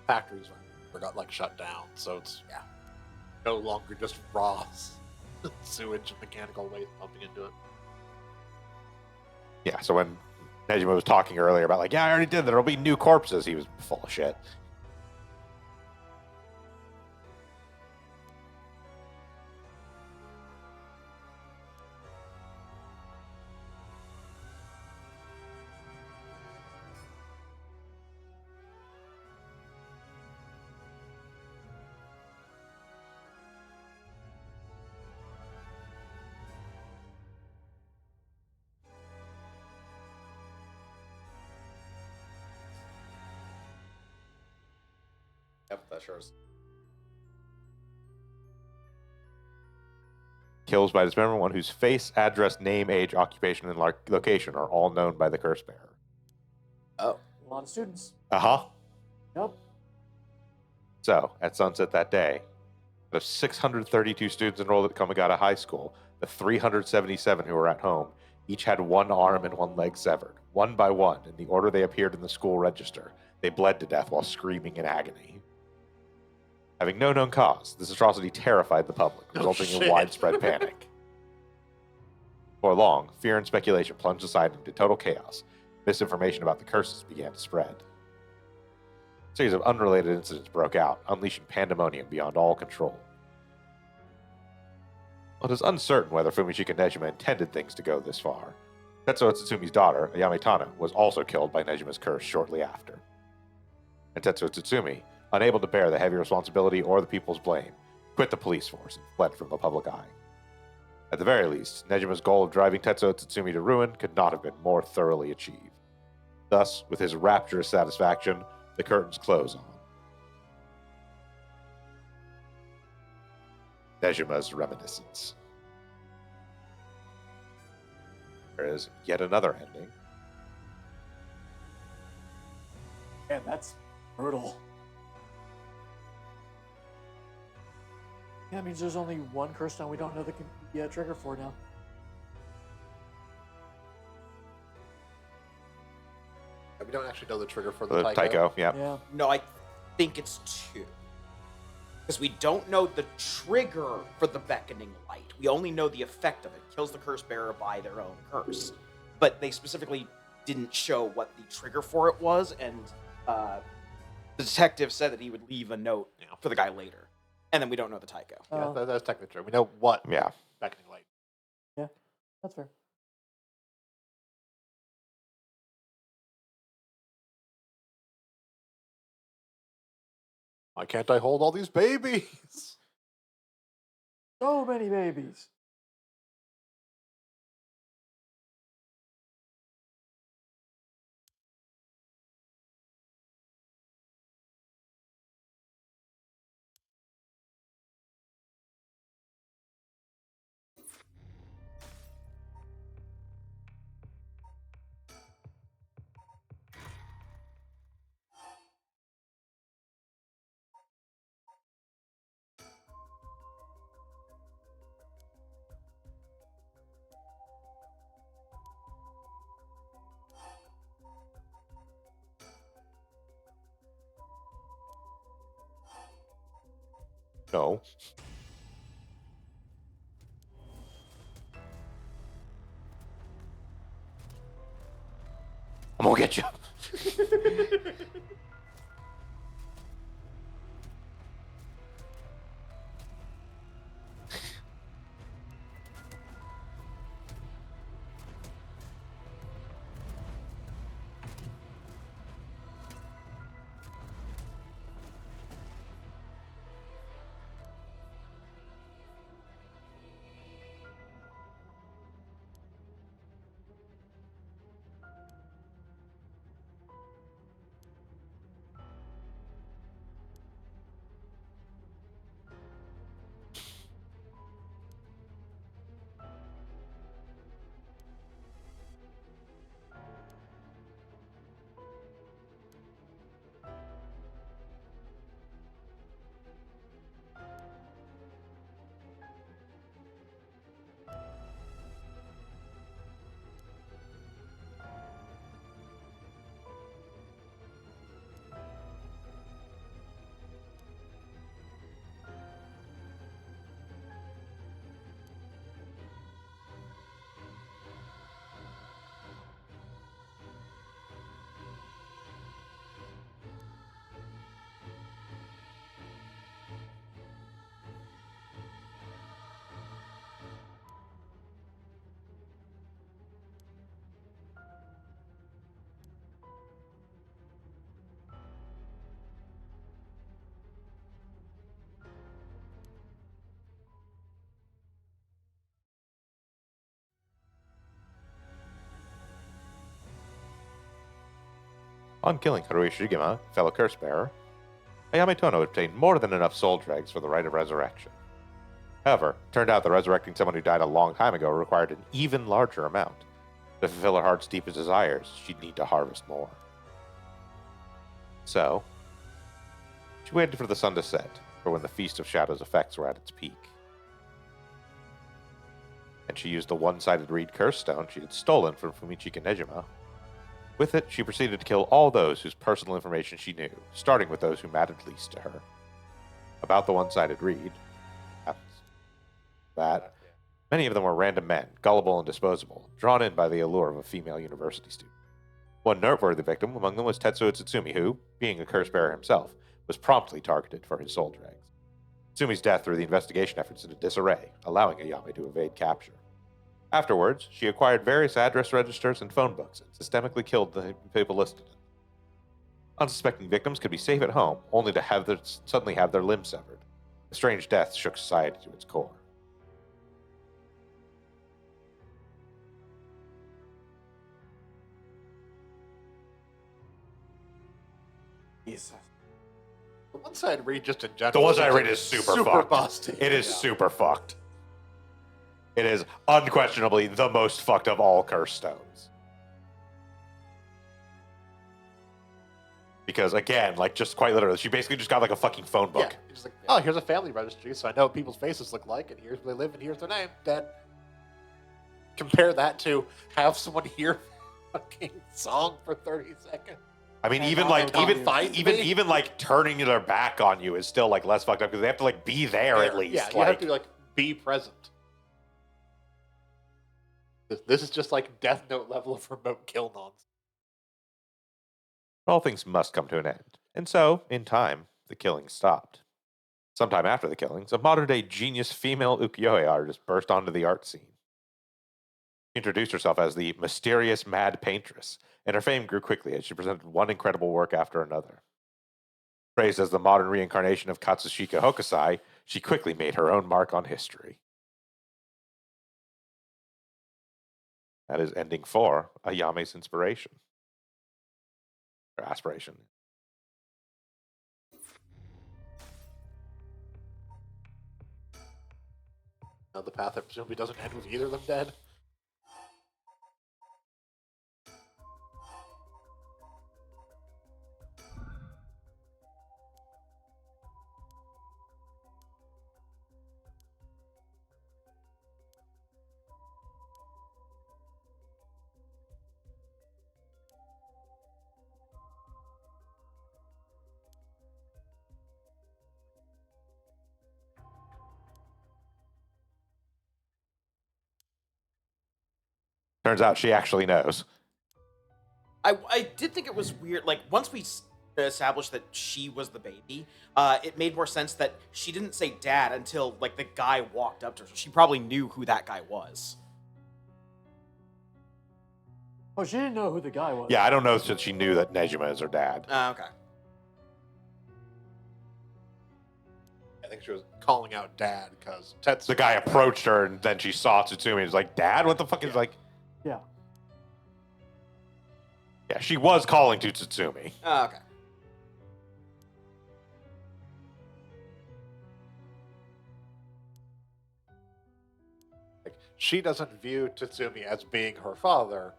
Factories got like shut down, so it's no longer just raw sewage and mechanical waste pumping into it. Yeah, so when Nejima was talking earlier about like, yeah, I already did. There'll be new corpses. He was full of shit. Yep, that sure is. Kills by dismemberment, one whose face, address, name, age, occupation, and location are all known by the curse bearer. Oh. A lot of students. Uh-huh. Yep. So, at sunset that day, out of 632 students enrolled at Komagata High School, the 377 who were at home each had one arm and one leg severed, one by one, in the order they appeared in the school register. They bled to death while screaming in agony. Having no known cause, this atrocity terrified the public, resulting in shit. widespread panic. For long, fear and speculation plunged society into total chaos. Misinformation about the curses began to spread. A series of unrelated incidents broke out, unleashing pandemonium beyond all control. While it is uncertain whether Fumishika Nejima intended things to go this far, Tetsuo Tsutsumi's daughter, Ayame Tano, was also killed by Nejima's curse shortly after. And Tetsuo Tsutsumi, unable to bear the heavy responsibility or the people's blame, quit the police force and fled from the public eye. At the very least, Nejima's goal of driving Tetsuo Tsutsumi to ruin could not have been more thoroughly achieved. Thus, with his rapturous satisfaction, the curtains close on Nejima's reminiscence. There is yet another ending. Man, that's brutal. Yeah, that means there's only one curse now we don't know the trigger for now. We don't actually know the trigger for The the Tycho, yeah. Yeah. No, I think it's 2. Because we don't know the trigger for the beckoning light. We only know the effect of it. Kills the curse bearer by their own curse. But they specifically didn't show what the trigger for it was, and the detective said that he would leave a note for the guy later. And then we don't know the Tycho. Yeah, that's technically true. We know what Yeah. beckoning light. Yeah, that's fair. Why can't I hold all these babies? So many babies. No. I'm gonna get you. On killing Haruhi Shigema, fellow curse bearer, Ayame Tono obtained more than enough soul dregs for the rite of resurrection. However, it turned out that resurrecting someone who died a long time ago required an even larger amount. To fulfill her heart's deepest desires, she'd need to harvest more. So, she waited for the sun to set, for when the Feast of Shadows effects were at its peak. And she used the one-sided reed curse stone she had stolen from Fumichika Nejima. With it, she proceeded to kill all those whose personal information she knew, starting with those who mattered least to her. About the one-sided reed, that many of them were random men, gullible and disposable, drawn in by the allure of a female university student. One noteworthy victim among them was Tetsuo Tsutsumi, who, being a curse bearer himself, was promptly targeted for his soul dregs. Tsumi's death threw the investigation efforts into disarray, allowing Ayame to evade capture. Afterwards, she acquired various address registers and phone books and systemically killed the people listed. Unsuspecting victims could be safe at home, only to suddenly have their limbs severed. The strange death shook society to its core. Jesus. The one-sided read just in general. The one-sided read is super fucked. busted. It is super fucked. It is unquestionably the most fucked of all curse stones. Because again, like just quite literally, she basically just got like a fucking phone book. Yeah, just like, oh, here's a family registry, so I know what people's faces look like, and here's where they live, and here's their name. Dead. Compare that to have someone hear a fucking song for 30 seconds. I mean, And even now like they even find even me. even like turning their back on you is still like less fucked up because they have to like be there at least. Yeah, you like, have to like be present. This is just like Death Note level of remote kill nonsense. all things must come to an end, and so in time, the killing stopped. Sometime after the killings, a modern-day genius female ukiyo-e artist burst onto the art scene. She introduced herself as the mysterious mad paintress, and her fame grew quickly as she presented one incredible work after another. Praised as the modern reincarnation of Katsushika Hokusai, she quickly made her own mark on history. That is ending 4, Ayame's inspiration. Or aspiration. Now the path that presumably doesn't end with either of them dead. Turns out she actually knows. I did think it was weird. Like, once we established that she was the baby, it made more sense that she didn't say dad until, like, the guy walked up to her. So she probably knew who that guy was. Oh, she didn't know who the guy was. Yeah, I don't know that she knew that Nejima is her dad. Okay. I think she was calling out dad because Tetsuo. The guy approached her, and then she saw Tsutsumi and was like, Dad? What the fuck is like... Yeah. Yeah, she was calling to Tsutsumi. Okay. Like, she doesn't view Tsutsumi as being her father,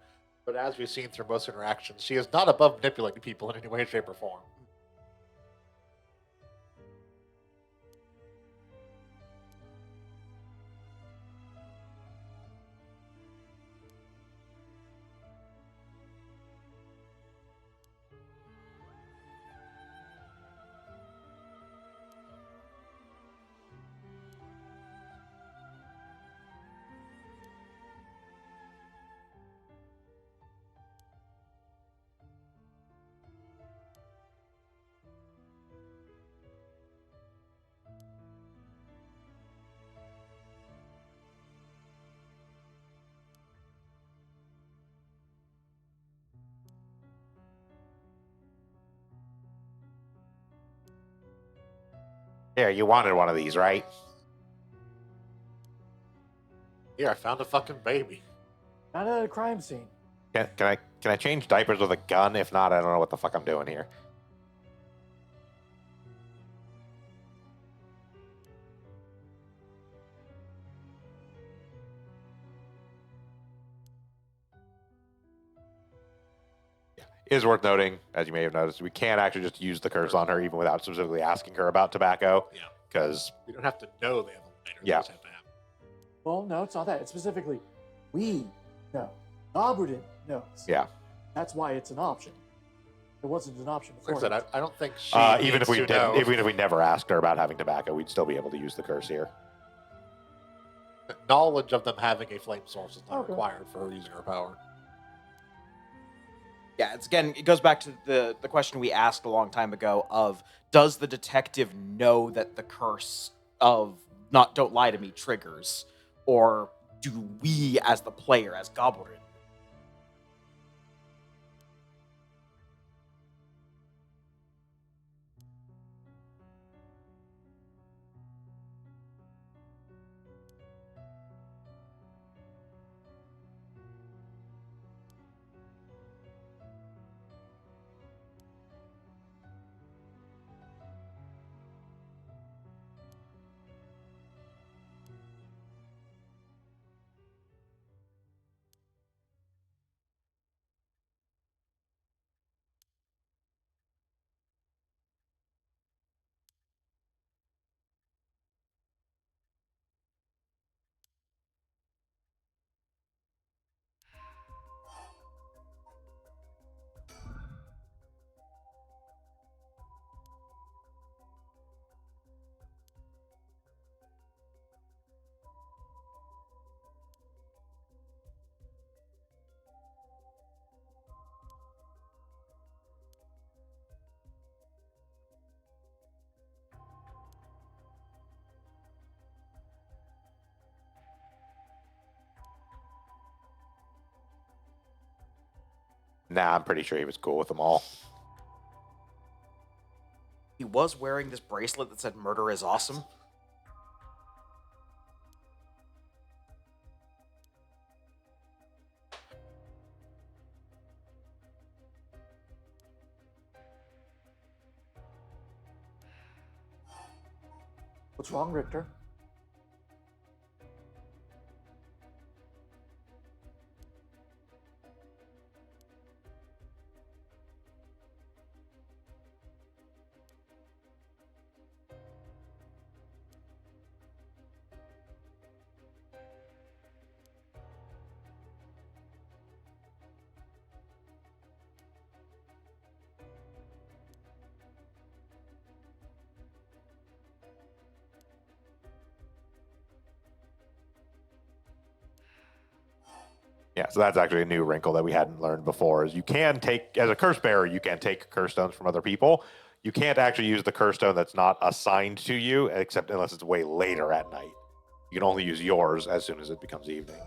but as we've seen through most interactions, she is not above manipulating people in any way, shape, or form. Here, you wanted one of these, right? Here, I found a fucking baby. Not at a crime scene. Can Can I change diapers with a gun? If not, I don't know what the fuck I'm doing here. It is worth noting, as you may have noticed, we can actually just use the curse on her even without specifically asking her about tobacco. Yeah. Because We don't have to know they have a lighter. Yeah. They just have to have it. Well, no, it's not that. It's specifically, we know. Aberdeen knows. Yeah. That's why it's an option. It wasn't an option before. Like I said, I don't think she even if needs we to know. even if we never asked her about having tobacco, we'd still be able to use the curse here. Knowledge of them having a flame source is not Okay. required for her using her power. Yeah, it goes back to the question we asked a long time ago of, does the detective know that the curse of don't lie to me triggers, or do we as the player, as Goblin? Nah, I'm pretty sure he was cool with them all. He was wearing this bracelet that said "Murder is awesome." What's wrong, Richter? Yeah, so that's actually a new wrinkle that we hadn't learned before. Is you can take, as a curse bearer, you can take curse stones from other people. You can't actually use the curse stone that's not assigned to you, except unless it's way later at night. You can only use yours as soon as it becomes evening.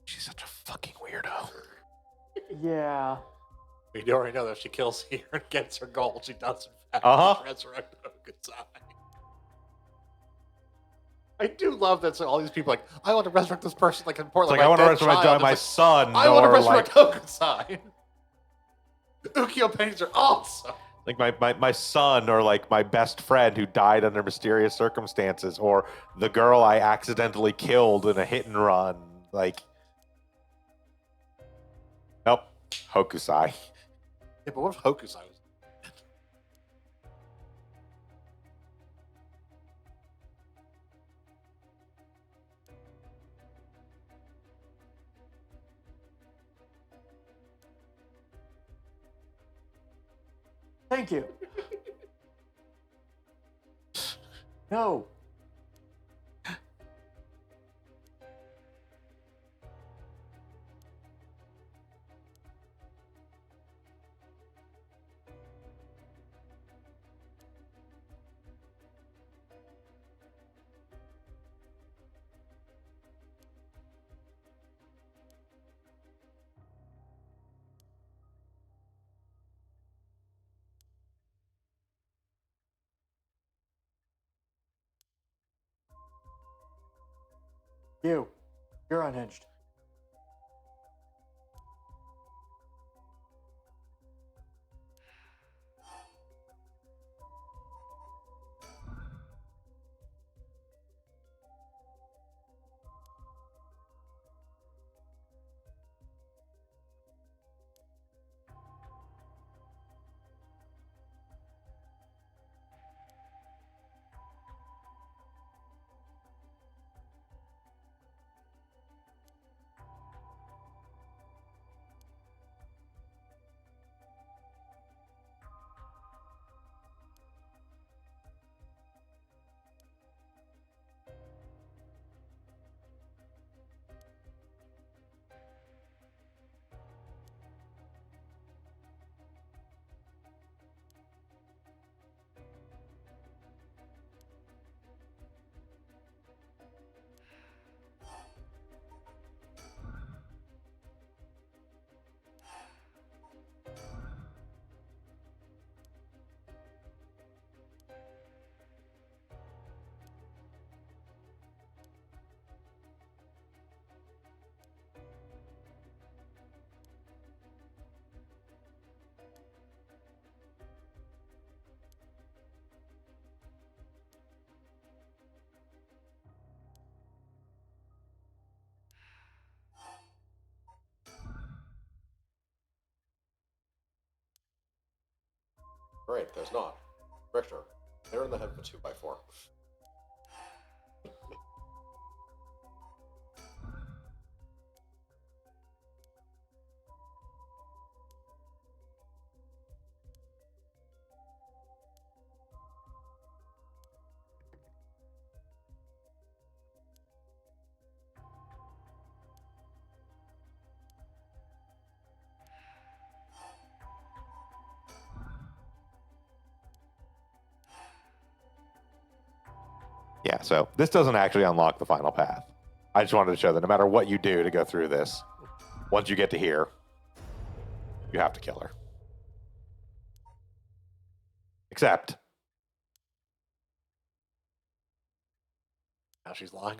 She's such a fucking weirdo. Yeah. We already know that if she kills here and gets her gold, she does in fact Uh-huh. resurrect Hokusai. I do love that. So all these people like, I want to resurrect this person like in It's Portland. like, I want to resurrect my son. I want to or resurrect like, Hokusai. Ukiyo paintings are awesome. like my son, or like my best friend who died under mysterious circumstances, or the girl I accidentally killed in a hit and run. Like, nope, Hokusai. Yeah, but what if Hokusai was? Thank you. No. You're unhinged. Great, there's not. Richter, they're in the head of a 2x4. Yeah, so this doesn't actually unlock the final path. I just wanted to show that no matter what you do to go through this, once you get to here, you have to kill her. Except, Now she's lying.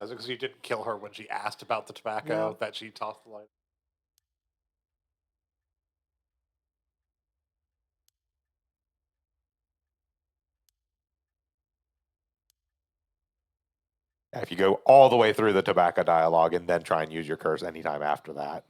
That's because you didn't kill her when she asked about the tobacco Yeah. that she tossed the light. if you go all the way through the tobacco dialogue and then try and use your curse anytime after that.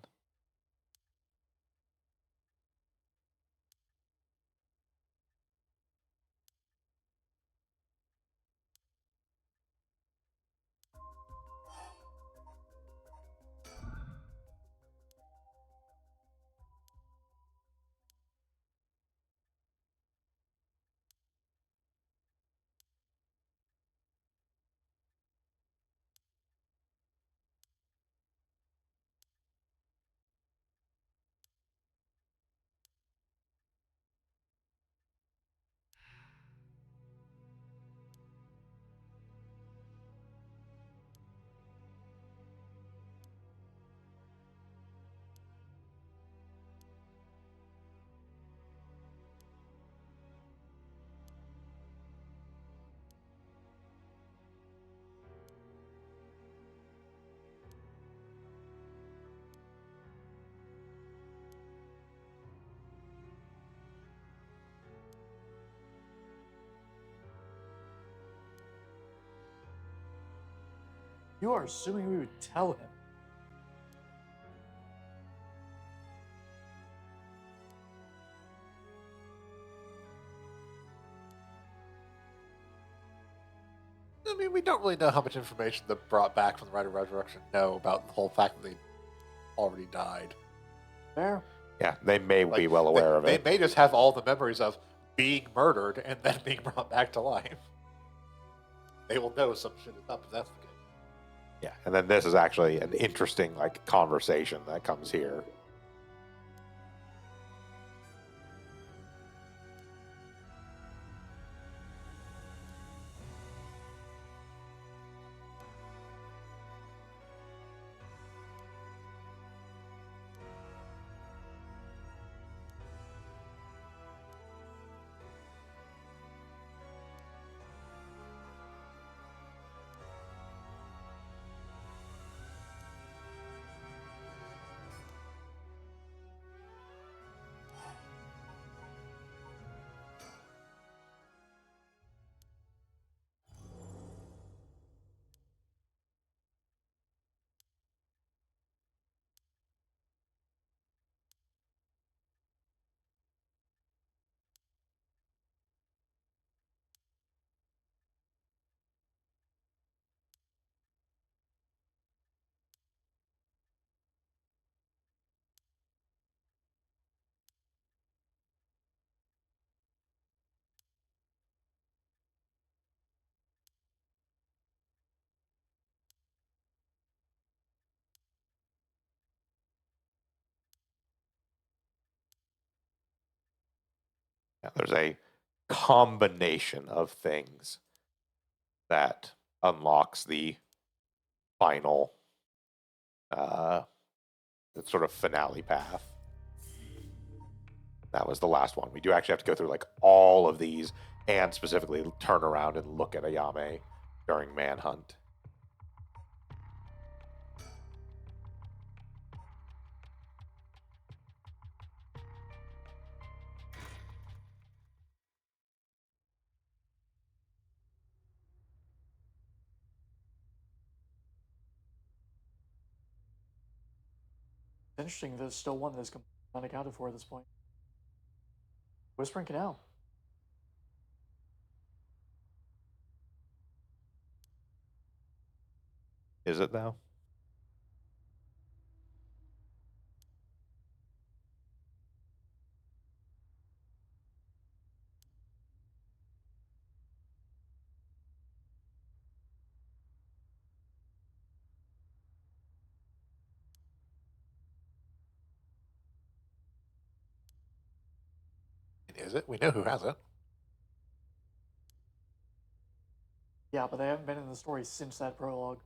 You are assuming we would tell him. I mean, we don't really know how much information the brought back from the Rite of Resurrection know about the whole fact that they already died. Fair. Yeah, they may Like, be well aware of they it. may just have all the memories of being murdered and then being brought back to life. They will know some shit is up if that's the case. Yeah, and then this is actually an interesting like conversation that comes here. Yeah, there's a combination of things that unlocks the final sort of finale path. That was the last one. We do actually have to go through like all of these and specifically turn around and look at Ayame during Manhunt. It's interesting. There's still one that's unaccounted for at this point. Whispering Canal. Is it though? Is it? We know who has it. Yeah, but they haven't been in the story since that prologue.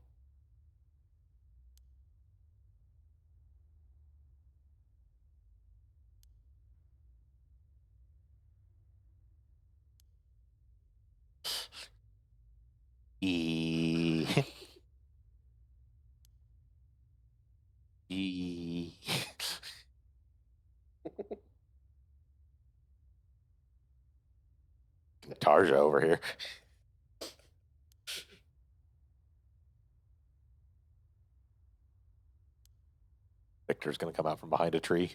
E. E. Tarja over here. Victor's gonna come out from behind a tree.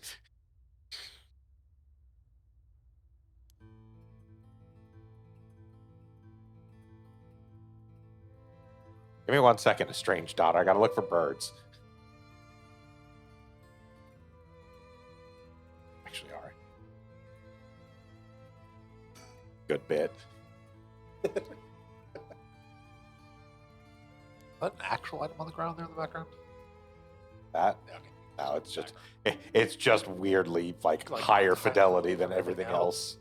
Give me 1 second, a strange daughter. I gotta look for birds. Actually, all right. Good bit. Is that an actual item on the ground there in the background? That? Okay. No, it's just weirdly like higher fidelity than everything else.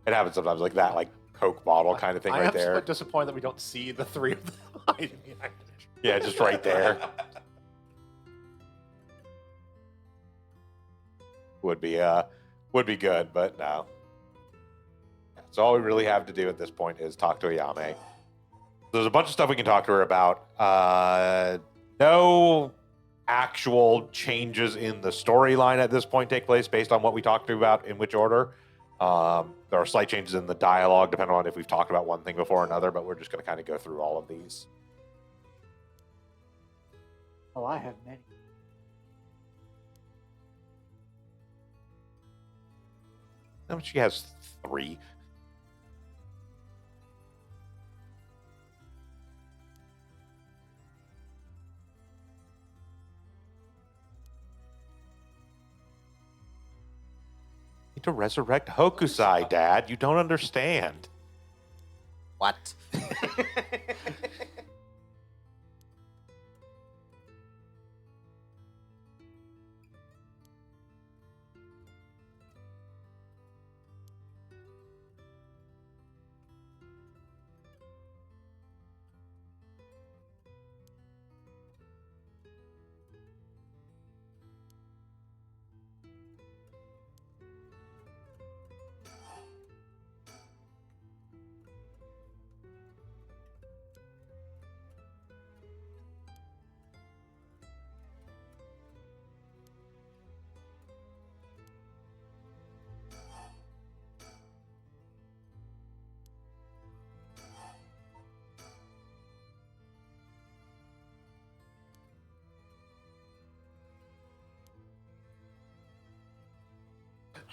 It happens sometimes, like that, like Coke bottle kind of thing I right am there. somewhat disappointed that we don't see the three of them hiding behind it. Yeah, just right there. Would be good, but no. So all we really have to do at this point is talk to Ayame. There's a bunch of stuff we can talk to her about. No actual changes in the storyline at this point take place based on what we talked about in which order. There are slight changes in the dialogue depending on if we've talked about one thing before or another, but we're just going to kind of go through all of these. Oh, I have many. She has 3. Need to resurrect Hokusai, Dad. You don't understand. What?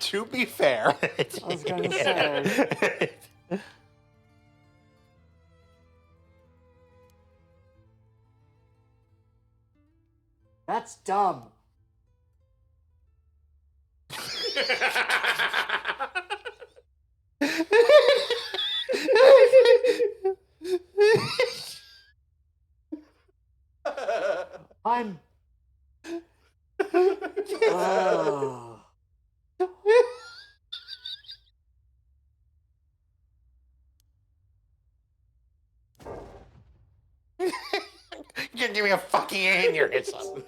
To be fair, I was gonna say. That's dumb. I'm. Ugh. You're gonna give me a fucking aneurysm.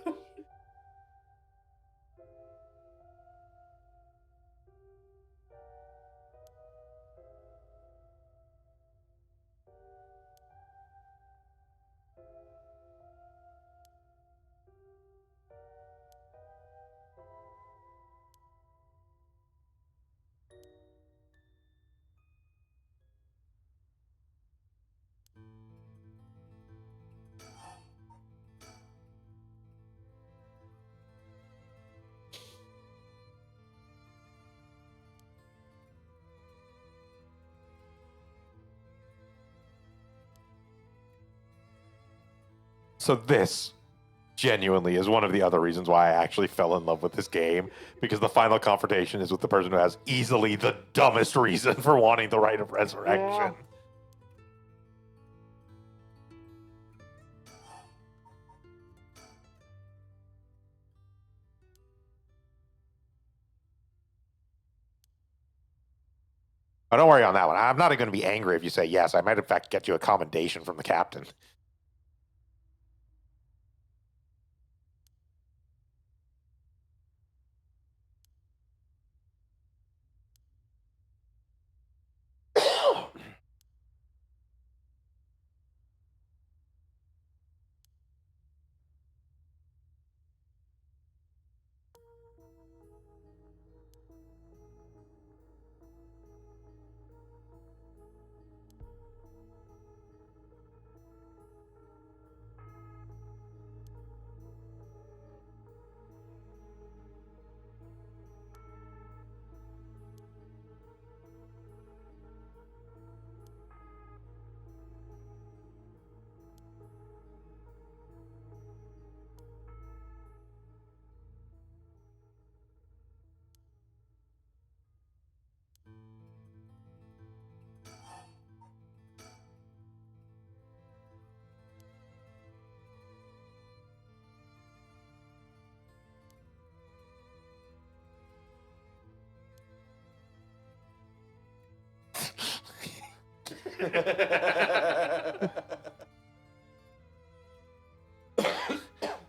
So this genuinely is one of the other reasons why I actually fell in love with this game, because the final confrontation is with the person who has easily the dumbest reason for wanting the right of resurrection. Oh, don't worry on that one. I'm not going to be angry if you say yes. I might, in fact, get you a commendation from the captain.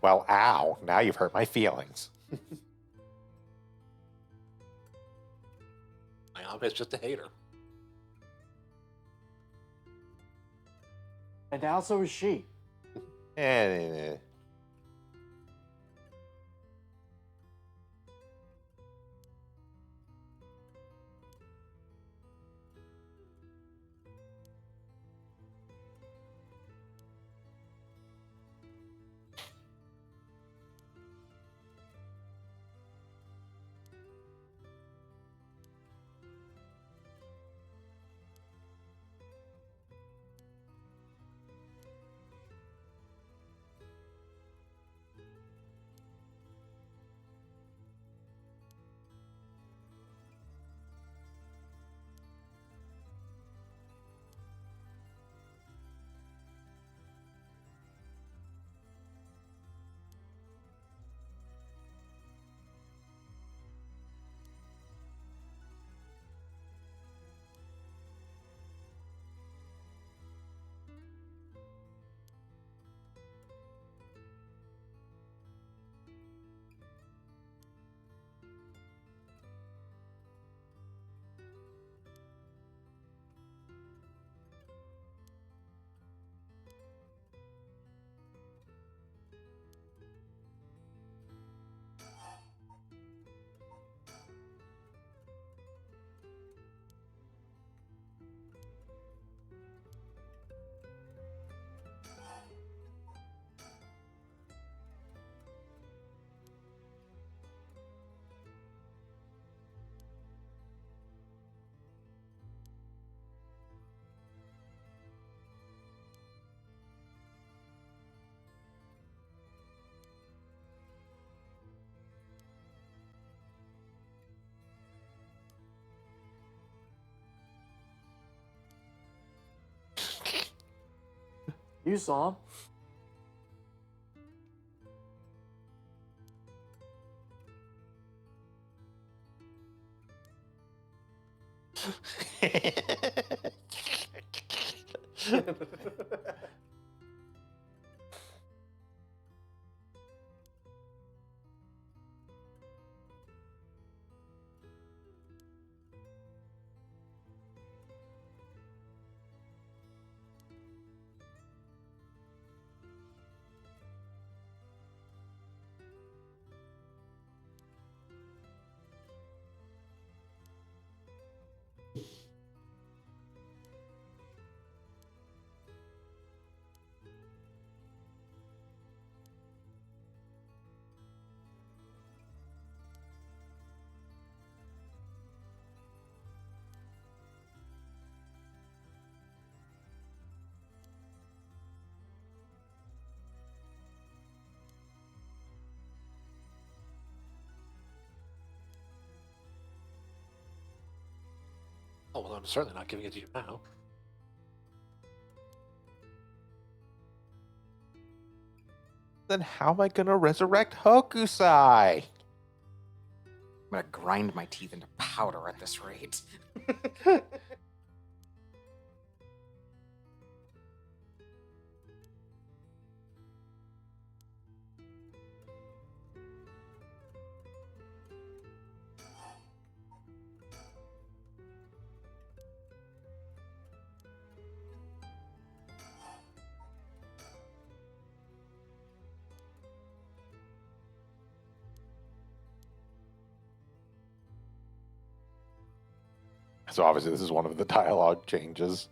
Well, ow. Now you've hurt my feelings. My aunt is just a hater. And now so is she. Eh. You saw him. Oh, well, I'm certainly not giving it to you now. Then how am I gonna resurrect Hokusai? I'm gonna grind my teeth into powder at this rate. So obviously this is one of the dialogue changes.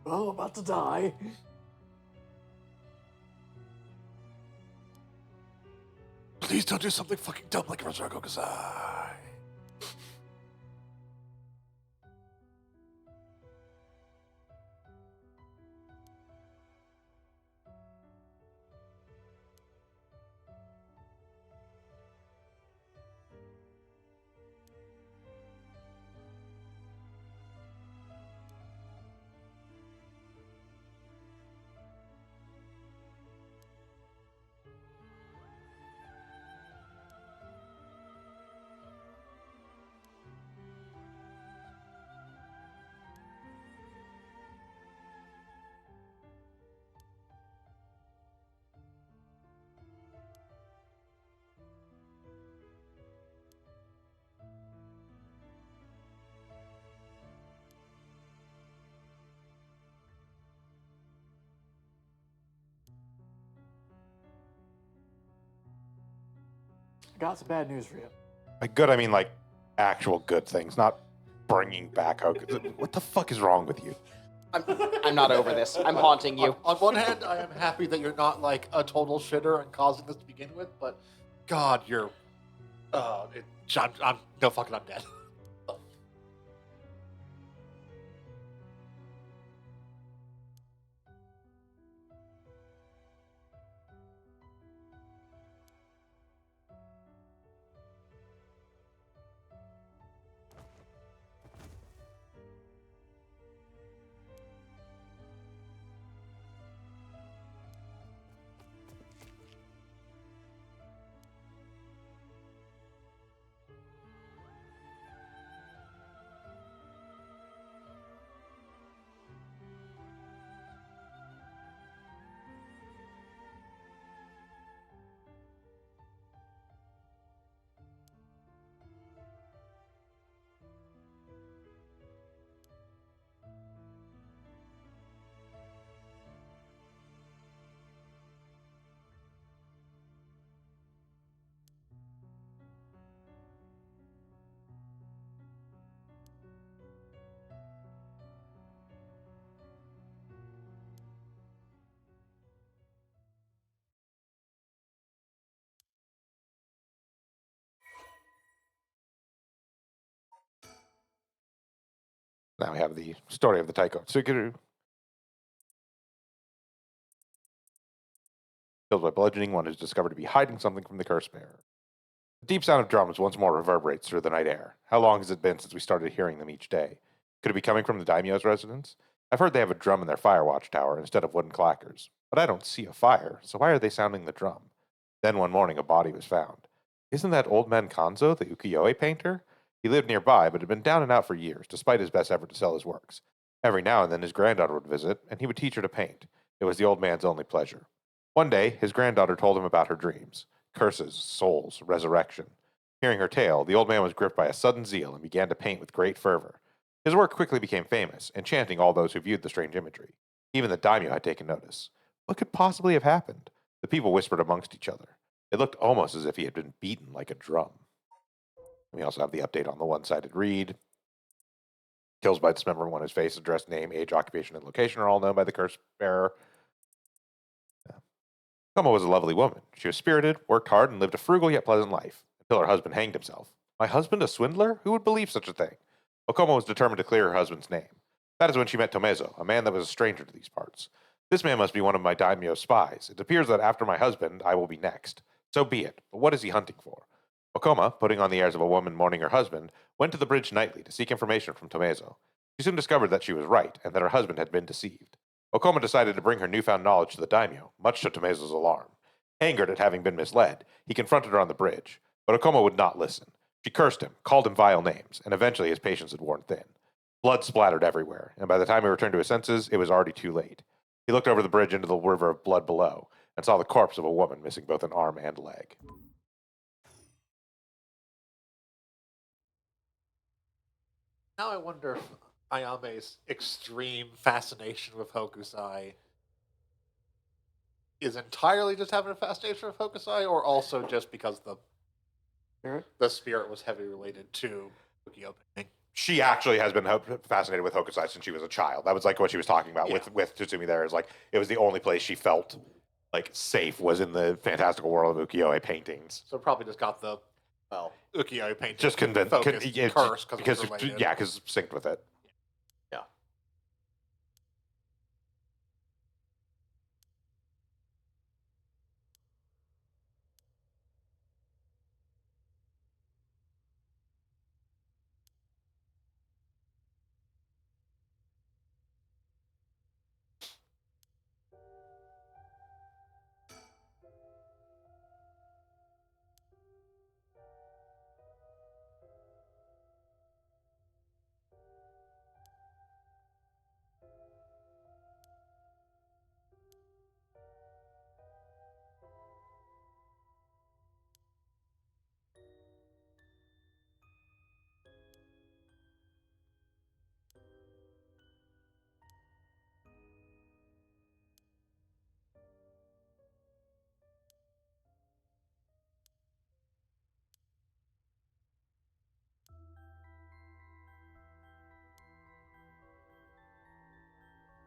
Oh, about to die. Please don't do something fucking dumb like Resurrect Hokusai. I got some bad news for you. By good, I mean like actual good things, not bringing back Hokusai. What the fuck is wrong with you? I'm not over this. I'm haunting you. On one hand, I am happy that you're not like a total shitter and causing this to begin with, but God, you're. I'm no fucking undead. Now we have the story of the Taiko Tsukiru. Killed by bludgeoning, one is discovered to be hiding something from the curse bearer. The deep sound of drums once more reverberates through the night air. How long has it been since we started hearing them each day? Could it be coming from the daimyo's residence? I've heard they have a drum in their fire watch tower instead of wooden clackers, but I don't see a fire, so why are they sounding the drum? Then one morning a body was found. Isn't that old man Kanzo, the ukiyo-e painter? He lived nearby, but had been down and out for years, despite his best effort to sell his works. Every now and then his granddaughter would visit, and he would teach her to paint. It was the old man's only pleasure. One day, his granddaughter told him about her dreams. Curses, souls, resurrection. Hearing her tale, the old man was gripped by a sudden zeal and began to paint with great fervor. His work quickly became famous, enchanting all those who viewed the strange imagery. Even the daimyo had taken notice. What could possibly have happened? The people whispered amongst each other. It looked almost as if he had been beaten like a drum. We also have the update on the one-sided read. Kills by dismemberment when his face, address, name, age, occupation, and location are all known by the curse bearer. Koma was a lovely woman. She was spirited, worked hard, and lived a frugal yet pleasant life, until her husband hanged himself. My husband a swindler? Who would believe such a thing? Okoma was determined to clear her husband's name. That is when she met Tomezo, a man that was a stranger to these parts. This man must be one of my daimyo's spies. It appears that after my husband, I will be next. So be it, but what is he hunting for? Okoma, putting on the airs of a woman mourning her husband, went to the bridge nightly to seek information from Tomezo. She soon discovered that she was right, and that her husband had been deceived. Okoma decided to bring her newfound knowledge to the daimyo, much to Tomezo's alarm. Angered at having been misled, he confronted her on the bridge, but Okoma would not listen. She cursed him, called him vile names, and eventually his patience had worn thin. Blood splattered everywhere, and by the time he returned to his senses, it was already too late. He looked over the bridge into the river of blood below, and saw the corpse of a woman missing both an arm and leg. Now I wonder if Ayame's extreme fascination with Hokusai is entirely just having a fascination with Hokusai, or also just because Spirit? the spirit was heavily related to Ukiyo painting. she actually has been fascinated with Hokusai since she was a child. That was like what she was talking about with Tsutsumi there, is like it was the only place she felt like safe was in the fantastical world of ukiyo-e paintings. So probably just got the Well, ukiyo-e painting. Just convinced curse because related. because synced with it. yeah.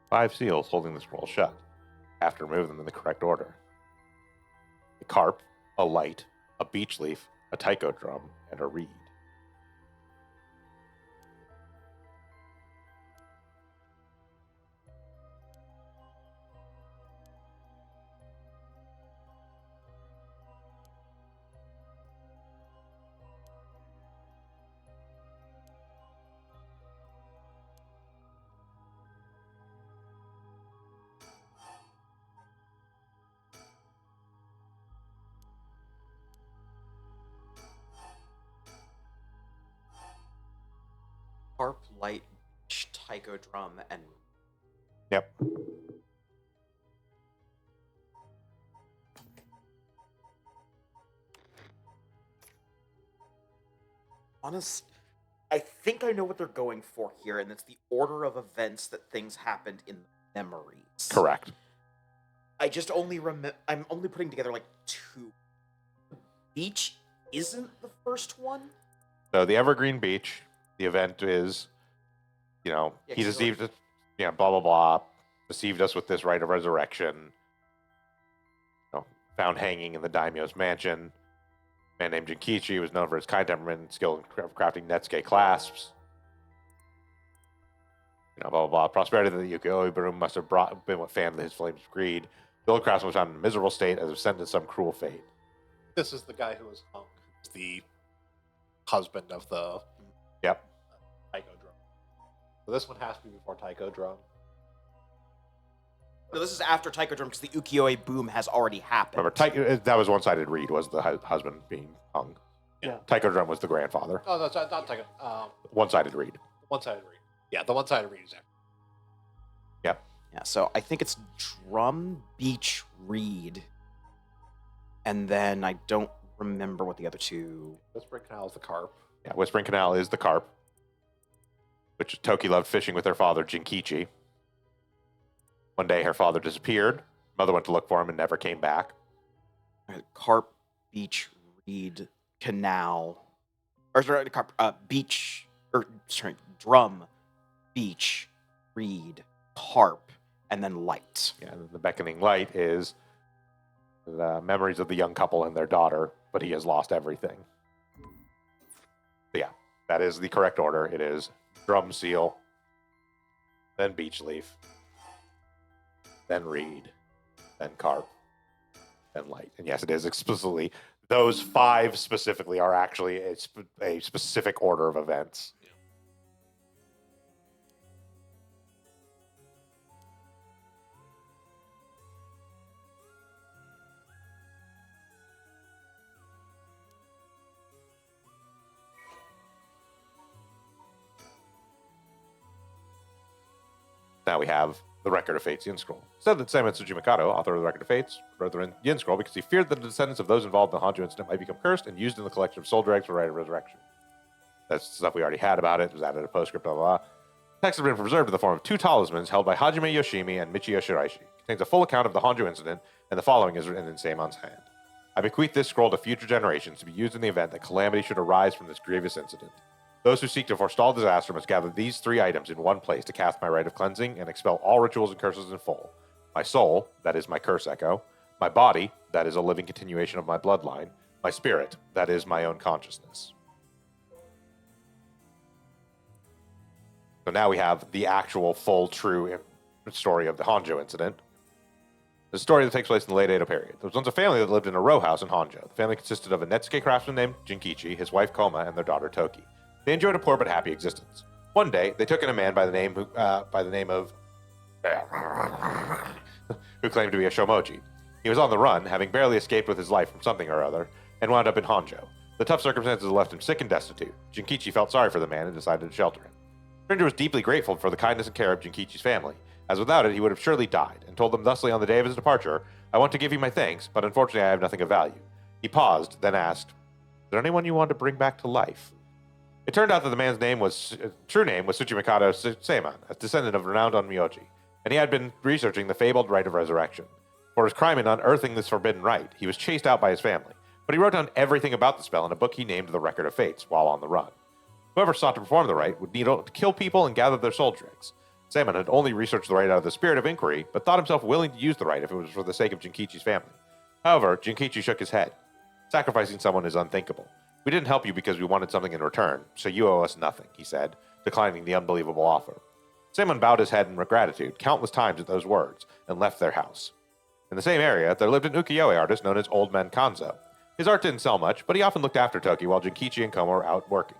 Five seals holding the scroll shut. Have to remove them in the correct order. A carp, a light, a beech leaf, a taiko drum, and a reed. Harp, light, taiko drum, and Yep. I think I know what they're going for here, and it's the order of events that things happened in the memories. Correct. I just only I'm only putting together like two. Beach isn't the first one. So the Evergreen Beach, the event is, Yeah, he 'cause deceived us, blah, blah, blah, deceived us with this rite of resurrection, found hanging in the daimyo's mansion. A man named Jinkichi was known for his kind temperament and skill in crafting Netsuke clasps. Blah, blah, blah. Prosperity that the ukiyo-e broom must have been what fanned his flames of greed. The old craftsman was found in a miserable state as if sentenced to some cruel fate. This is the guy who was hung. Who's the husband of the Yep. taiko drum. So this one has to be before taiko drum. No, this is after taiko drum because the ukiyo-e boom has already happened. Remember, that was one-sided reed, was the husband being hung. Yeah. Taiko drum was the grandfather. Oh, that's not taiko. One-sided reed. One-sided reed. Yeah, the one-sided reed is there. Yep. Yeah, so I think it's drum, beach, reed, and then I don't remember what the other two. Whispering Canal is the carp. Yeah, Whispering Canal is the carp, which Toki loved fishing with her father, Jinkichi. One day, her father disappeared. Mother went to look for him and never came back. Carp, beach, reed, canal, or sorry, carp, beach, or sorry, drum, beach, reed, carp, and then light. Yeah, and the beckoning light is the memories of the young couple and their daughter, but he has lost everything. So yeah, that is the correct order. It is drum seal, then beech leaf, then reed, then carp, then light. And yes, it is explicitly, those five specifically are actually a specific order of events. Now we have the Record of Fates Yin Scroll. It said that Samitsu Mikado, author of the Record of Fates, wrote the Yin Scroll because he feared that the descendants of those involved in the Hanjo incident might become cursed and used in the collection of soul dregs for Rite of Resurrection. That's stuff we already had about it. It was added a postscript, blah, blah, blah. The text has been preserved in the form of two talismans held by Hajime Yoshimi and Michio Shiraishi. It contains a full account of the Hanjo incident, and the following is written in Seimon's hand. I bequeath this scroll to future generations to be used in the event that calamity should arise from this grievous incident. Those who seek to forestall disaster must gather these 3 items in one place to cast my rite of cleansing and expel all rituals and curses in full. My soul, that is my curse echo. My body, that is a living continuation of my bloodline. My spirit, that is my own consciousness. So now we have the actual full, true story of the Honjo incident. The story that takes place in the late Edo period. There was once a family that lived in a row house in Honjo. The family consisted of a Netsuke craftsman named Jinkichi, his wife Koma, and their daughter Toki. They enjoyed a poor but happy existence. One day, they took in a man by the name of who claimed to be a shomoji. He was on the run, having barely escaped with his life from something or other, and wound up in Honjo. The tough circumstances left him sick and destitute. Jinkichi felt sorry for the man and decided to shelter him. Stranger was deeply grateful for the kindness and care of Jinkichi's family, as without it he would have surely died, and told them thusly on the day of his departure, "I want to give you my thanks, but unfortunately I have nothing of value." He paused, then asked, "Is there anyone you want to bring back to life?" It turned out that the man's true name was Tsuchimikado Seiman, a descendant of renowned Onmyoji, and he had been researching the fabled rite of resurrection. For his crime in unearthing this forbidden rite, he was chased out by his family, but he wrote down everything about the spell in a book he named the Record of Fates while on the run. Whoever sought to perform the rite would need to kill people and gather their soul drinks. Seiman had only researched the rite out of the spirit of inquiry, but thought himself willing to use the rite if it was for the sake of Jinkichi's family. However, Jinkichi shook his head. "Sacrificing someone is unthinkable. We didn't help you because we wanted something in return, so you owe us nothing," he said, declining the unbelievable offer. Seiman bowed his head in gratitude countless times at those words, and left their house. In the same area, there lived an ukiyo-e artist known as Old Man Kanzo. His art didn't sell much, but he often looked after Toki while Jinkichi and Koma were out working.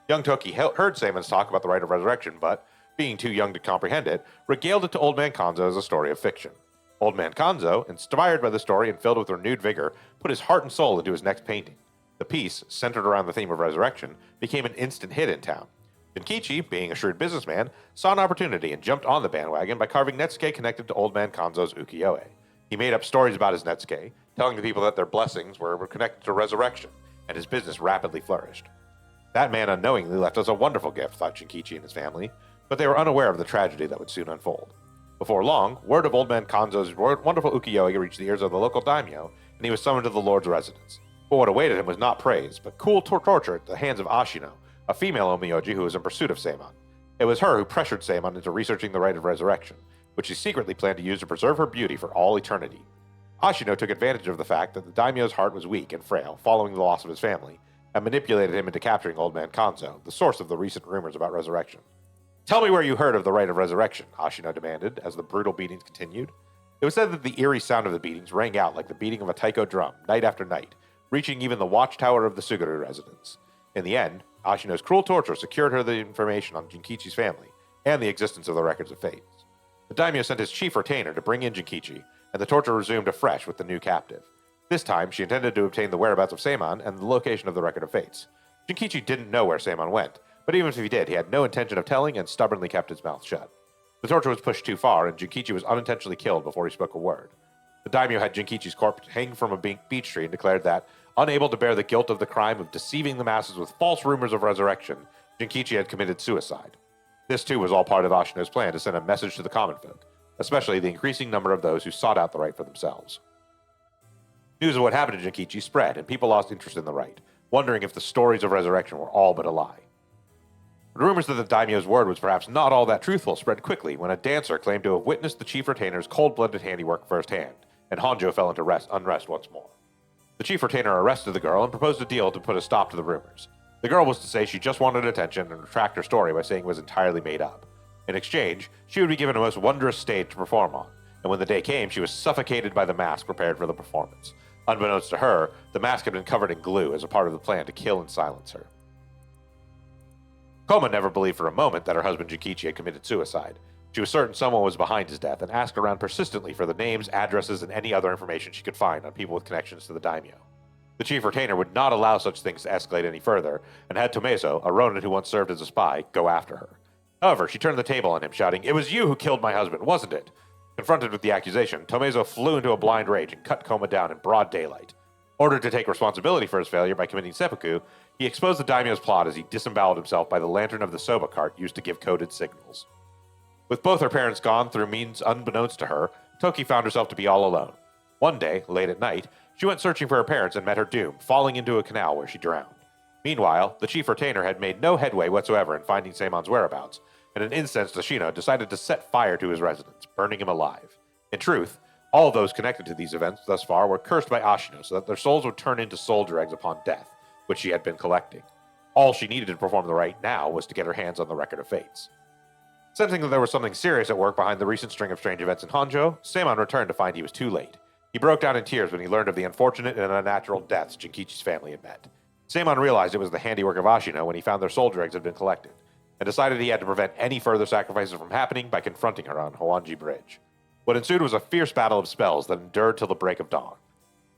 Young Toki heard Seiman's talk about the rite of resurrection, but, being too young to comprehend it, regaled it to Old Man Kanzo as a story of fiction. Old Man Kanzo, inspired by the story and filled with renewed vigor, put his heart and soul into his next painting. The piece, centered around the theme of resurrection, became an instant hit in town. Jinkichi, being a shrewd businessman, saw an opportunity and jumped on the bandwagon by carving Netsuke connected to Old Man Kanzo's ukiyo-e. He made up stories about his Netsuke, telling the people that their blessings were connected to resurrection, and his business rapidly flourished. That man unknowingly left us a wonderful gift, thought Jinkichi and his family, but they were unaware of the tragedy that would soon unfold. Before long, word of Old Man Kanzo's wonderful ukiyo-e reached the ears of the local daimyo, and he was summoned to the Lord's residence. But what awaited him was not praise, but cool torture at the hands of Ashino, a female Onmyoji who was in pursuit of Seiman. It was her who pressured Seiman into researching the rite of resurrection, which he secretly planned to use to preserve her beauty for all eternity. Ashino took advantage of the fact that the daimyo's heart was weak and frail following the loss of his family, and manipulated him into capturing Old Man Kanzo, the source of the recent rumors about resurrection. "Tell me where you heard of the rite of resurrection," Ashino demanded, as the brutal beatings continued. It was said that the eerie sound of the beatings rang out like the beating of a taiko drum, night after night, reaching even the watchtower of the Suguru residence. In the end, Ashino's cruel torture secured her the information on Jinkichi's family, and the existence of the records of fates. The daimyo sent his chief retainer to bring in Jinkichi, and the torture resumed afresh with the new captive. This time, she intended to obtain the whereabouts of Seiman and the location of the Record of Fates. Jinkichi didn't know where Seiman went, but even if he did, he had no intention of telling and stubbornly kept his mouth shut. The torture was pushed too far, and Jinkichi was unintentionally killed before he spoke a word. The daimyo had Jinkichi's corpse hanging from a beech tree and declared that, unable to bear the guilt of the crime of deceiving the masses with false rumors of resurrection, Jinkichi had committed suicide. This too was all part of Ashino's plan to send a message to the common folk, especially the increasing number of those who sought out the rite for themselves. News of what happened to Jinkichi spread, and people lost interest in the rite, wondering if the stories of resurrection were all but a lie. But rumors that the daimyo's word was perhaps not all that truthful spread quickly when a dancer claimed to have witnessed the chief retainer's cold-blooded handiwork firsthand, and Honjo fell into unrest once more. The chief retainer arrested the girl and proposed a deal to put a stop to the rumors. The girl was to say she just wanted attention and retract her story by saying it was entirely made up. In exchange, she would be given a most wondrous stage to perform on, and when the day came, she was suffocated by the mask prepared for the performance. Unbeknownst to her, the mask had been covered in glue as a part of the plan to kill and silence her. Koma never believed for a moment that her husband Jinkichi had committed suicide. She was certain someone was behind his death and asked around persistently for the names, addresses, and any other information she could find on people with connections to the daimyo. The chief retainer would not allow such things to escalate any further, and had Tomezo, a ronin who once served as a spy, go after her. However, she turned the table on him, shouting, "It was you who killed my husband, wasn't it?" Confronted with the accusation, Tomezo flew into a blind rage and cut Koma down in broad daylight. Ordered to take responsibility for his failure by committing seppuku, he exposed the daimyo's plot as he disemboweled himself by the lantern of the soba cart used to give coded signals. With both her parents gone through means unbeknownst to her, Toki found herself to be all alone. One day, late at night, she went searching for her parents and met her doom, falling into a canal where she drowned. Meanwhile, the chief retainer had made no headway whatsoever in finding Seimon's whereabouts, and an incensed Ashino decided to set fire to his residence, burning him alive. In truth, all of those connected to these events thus far were cursed by Ashino so that their souls would turn into soldier eggs upon death, which she had been collecting. All she needed to perform the rite now was to get her hands on the Record of Fates. Sensing that there was something serious at work behind the recent string of strange events in Honjo, Seimon returned to find he was too late. He broke down in tears when he learned of the unfortunate and unnatural deaths Jinkichi's family had met. Seimon realized it was the handiwork of Ashino when he found their soldier eggs had been collected, and decided he had to prevent any further sacrifices from happening by confronting her on Hoanji Bridge. What ensued was a fierce battle of spells that endured till the break of dawn,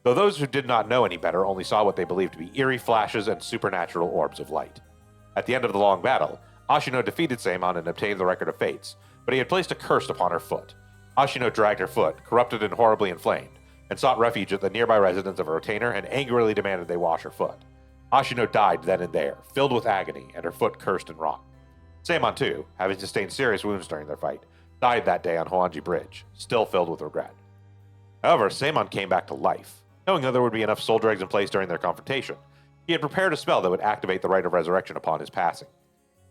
though those who did not know any better only saw what they believed to be eerie flashes and supernatural orbs of light. At the end of the long battle, Ashino defeated Seimon and obtained the Record of Fates, but he had placed a curse upon her foot. Ashino dragged her foot, corrupted and horribly inflamed, and sought refuge at the nearby residence of a retainer and angrily demanded they wash her foot. Ashino died then and there, filled with agony, and her foot cursed and rotten. Seimon, too, having sustained serious wounds during their fight, died that day on Hoanji Bridge, still filled with regret. However, Seimon came back to life. Knowing that there would be enough soldier eggs in place during their confrontation, he had prepared a spell that would activate the Rite of Resurrection upon his passing.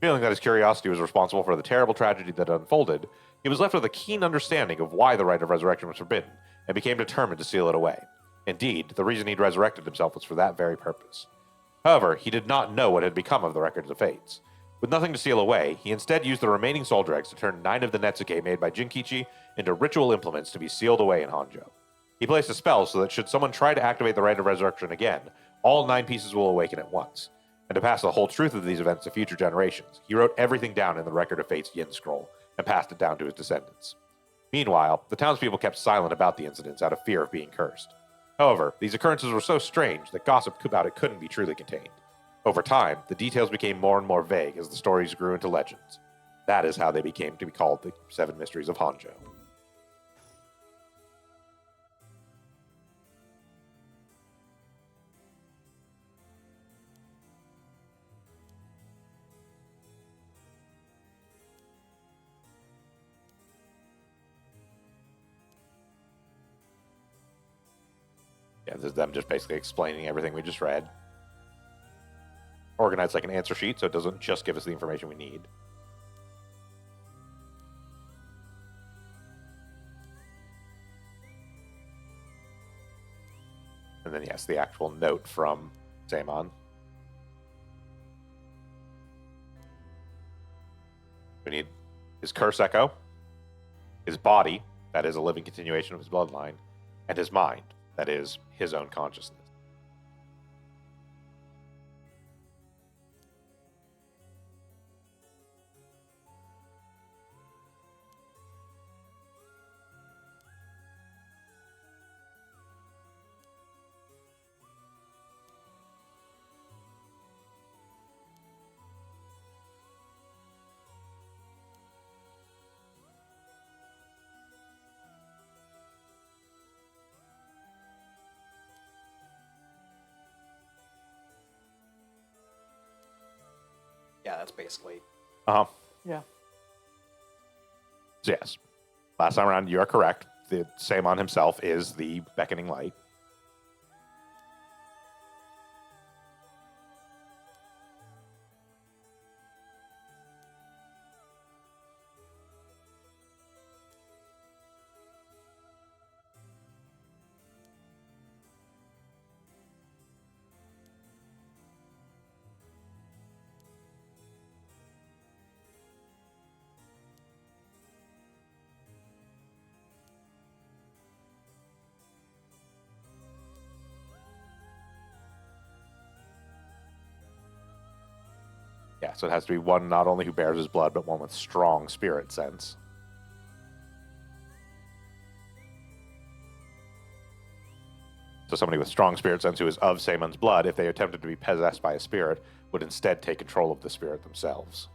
Feeling that his curiosity was responsible for the terrible tragedy that had unfolded, he was left with a keen understanding of why the Rite of Resurrection was forbidden, and became determined to seal it away. Indeed, the reason he'd resurrected himself was for that very purpose. However, he did not know what had become of the Records of Fates. With nothing to seal away, he instead used the remaining soldier eggs to turn 9 of the Netsuke made by Jinkichi into ritual implements to be sealed away in Honjo. He placed a spell so that should someone try to activate the Rite of Resurrection again, all 9 pieces will awaken at once. And to pass the whole truth of these events to future generations, he wrote everything down in the Record of Fate's Yin Scroll and passed it down to his descendants. Meanwhile, the townspeople kept silent about the incidents out of fear of being cursed. However, these occurrences were so strange that gossip about it couldn't be truly contained. Over time, the details became more and more vague as the stories grew into legends. That is how they became to be called the 7 Mysteries of Honjo. Yeah, this is them just basically explaining everything we just read. Organized like an answer sheet, so it doesn't just give us the information we need. And then, yes, the actual note from Seimon. We need his curse echo, his body, that is a living continuation of his bloodline, and his mind, that is his own consciousness. Yeah, that's basically. Uh-huh. Yeah. So yes, last time around, you are correct. The Seimon himself is the beckoning light. Yeah, so it has to be one not only who bears his blood, but one with strong spirit sense. So somebody with strong spirit sense who is of Seimon's blood, if they attempted to be possessed by a spirit, would instead take control of the spirit themselves.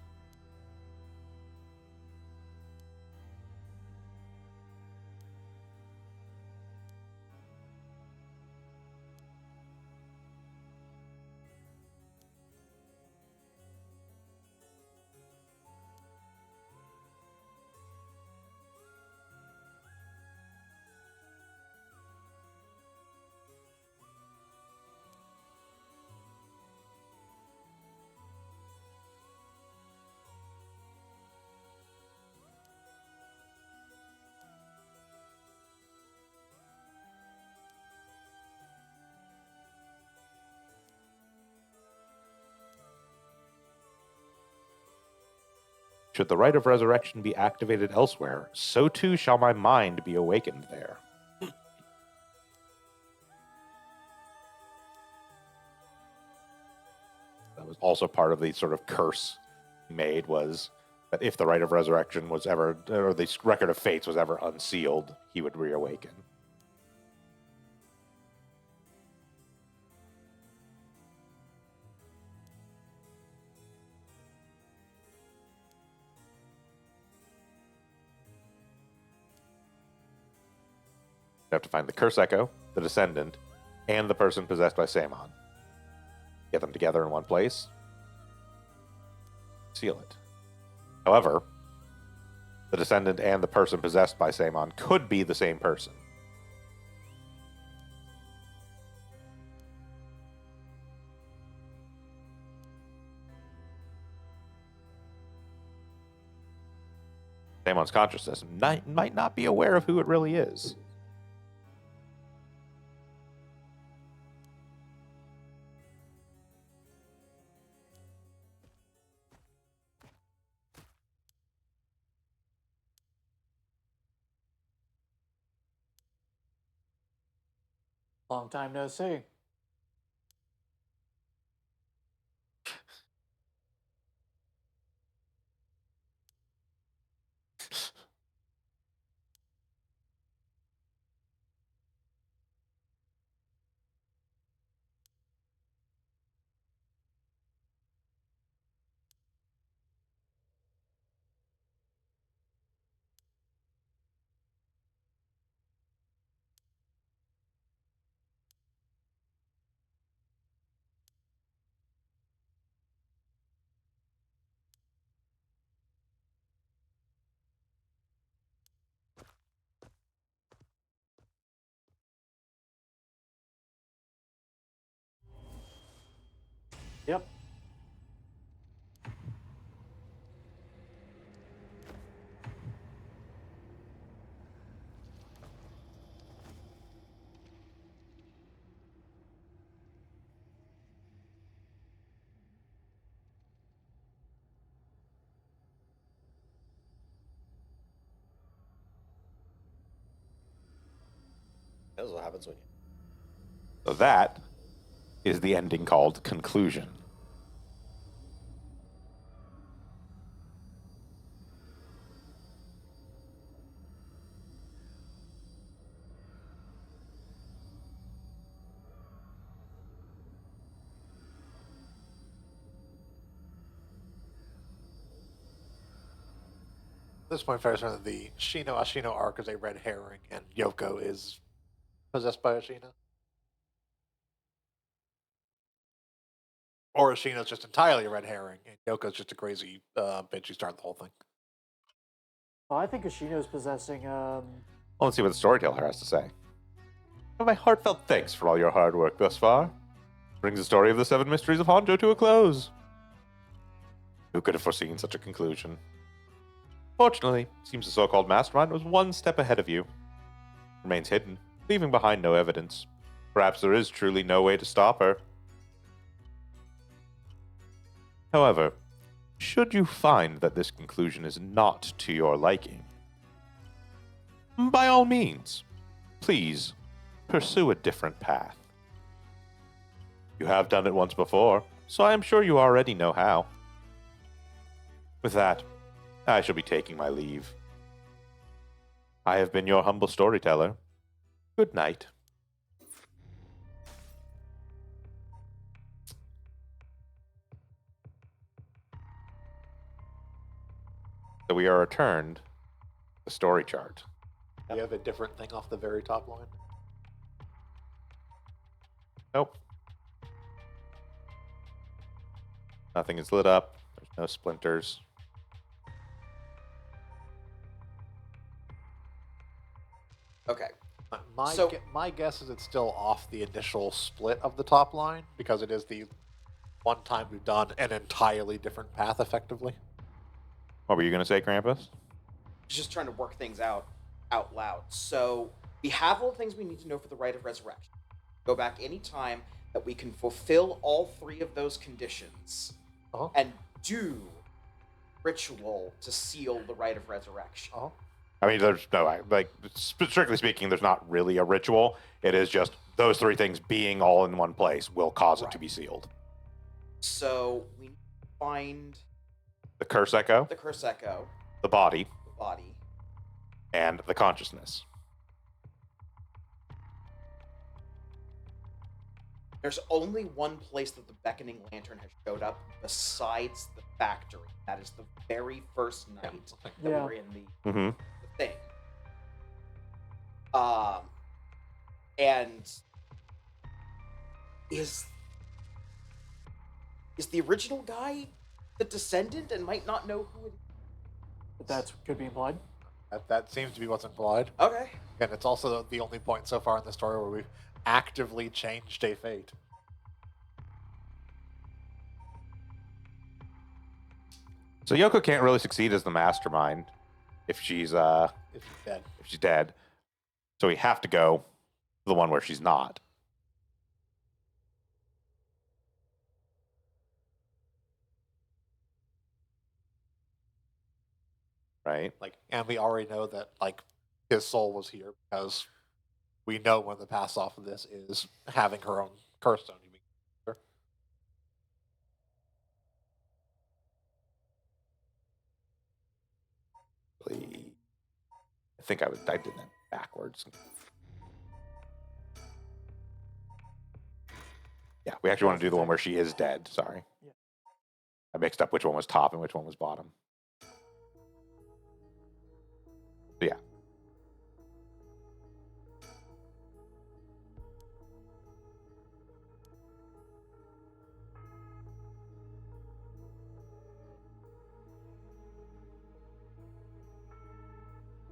Should the rite of resurrection be activated elsewhere, so too shall my mind be awakened there. That was also part of the sort of curse he made, was that if the rite of resurrection was ever, or the record of fates was ever unsealed, he would reawaken. You have to find the curse echo, the descendant, and the person possessed by Samon. Get them together in one place. Seal it. However, the descendant and the person possessed by Samon could be the same person. Samon's consciousness might not be aware of who it really is. Long time no see. Yep. That's what happens when you. So that is the ending called conclusion. At this point, fair that the Ashino arc is a red herring, and Yoko is possessed by Ashina. Or Ashina's just entirely a red herring, and Yoko's just a crazy bitch who started the whole thing. Well, I think Ashino's possessing, Well, let's see what the storyteller has to say. My heartfelt thanks for all your hard work thus far. Brings the story of the 7 mysteries of Honjo to a close. Who could have foreseen such a conclusion? Fortunately, it seems the so-called mastermind was one step ahead of you. Remains hidden, leaving behind no evidence. Perhaps there is truly no way to stop her. However, should you find that this conclusion is not to your liking, by all means, please pursue a different path. You have done it once before, so I am sure you already know how. With that, I shall be taking my leave. I have been your humble storyteller. Good night. So we are returned to the story chart. You have a different thing off the very top line. Nope. Nothing is lit up. There's no splinters. Okay. My guess is it's still off the initial split of the top line, because it is the one time we've done an entirely different path effectively. What were you going to say, Krampus? Just trying to work things out loud. So we have all the things we need to know for the rite of resurrection. Go back any time that we can fulfill all 3 of those conditions Uh-huh. and do ritual to seal the rite of resurrection. Oh, I mean, there's no, like, strictly speaking, there's not really a ritual. It is just those three things being all in one place will cause it to Right. be sealed. So we need to find The curse echo, the curse echo, the body, the body. and the consciousness. There's only one place that the beckoning lantern has showed up besides the factory. That is the very first night that we Yeah. were in Mm-hmm. the thing. And is the original guy the descendant and might not know who it is? But that could be implied. that seems to be what's implied. Okay. And it's also the only point so far in the story where we've actively changed a fate. So Yoko can't really succeed as the mastermind if she's If she's dead. dead. So we have to go to the one where she's not. Right? Like, and we already know that like his soul was here because we know one of the pass off of this is having her own curse stone. You mean? I think I did that backwards. Yeah, we actually want to do the one where she is dead. Sorry. Yeah. I mixed up which one was top and which one was bottom. So yeah.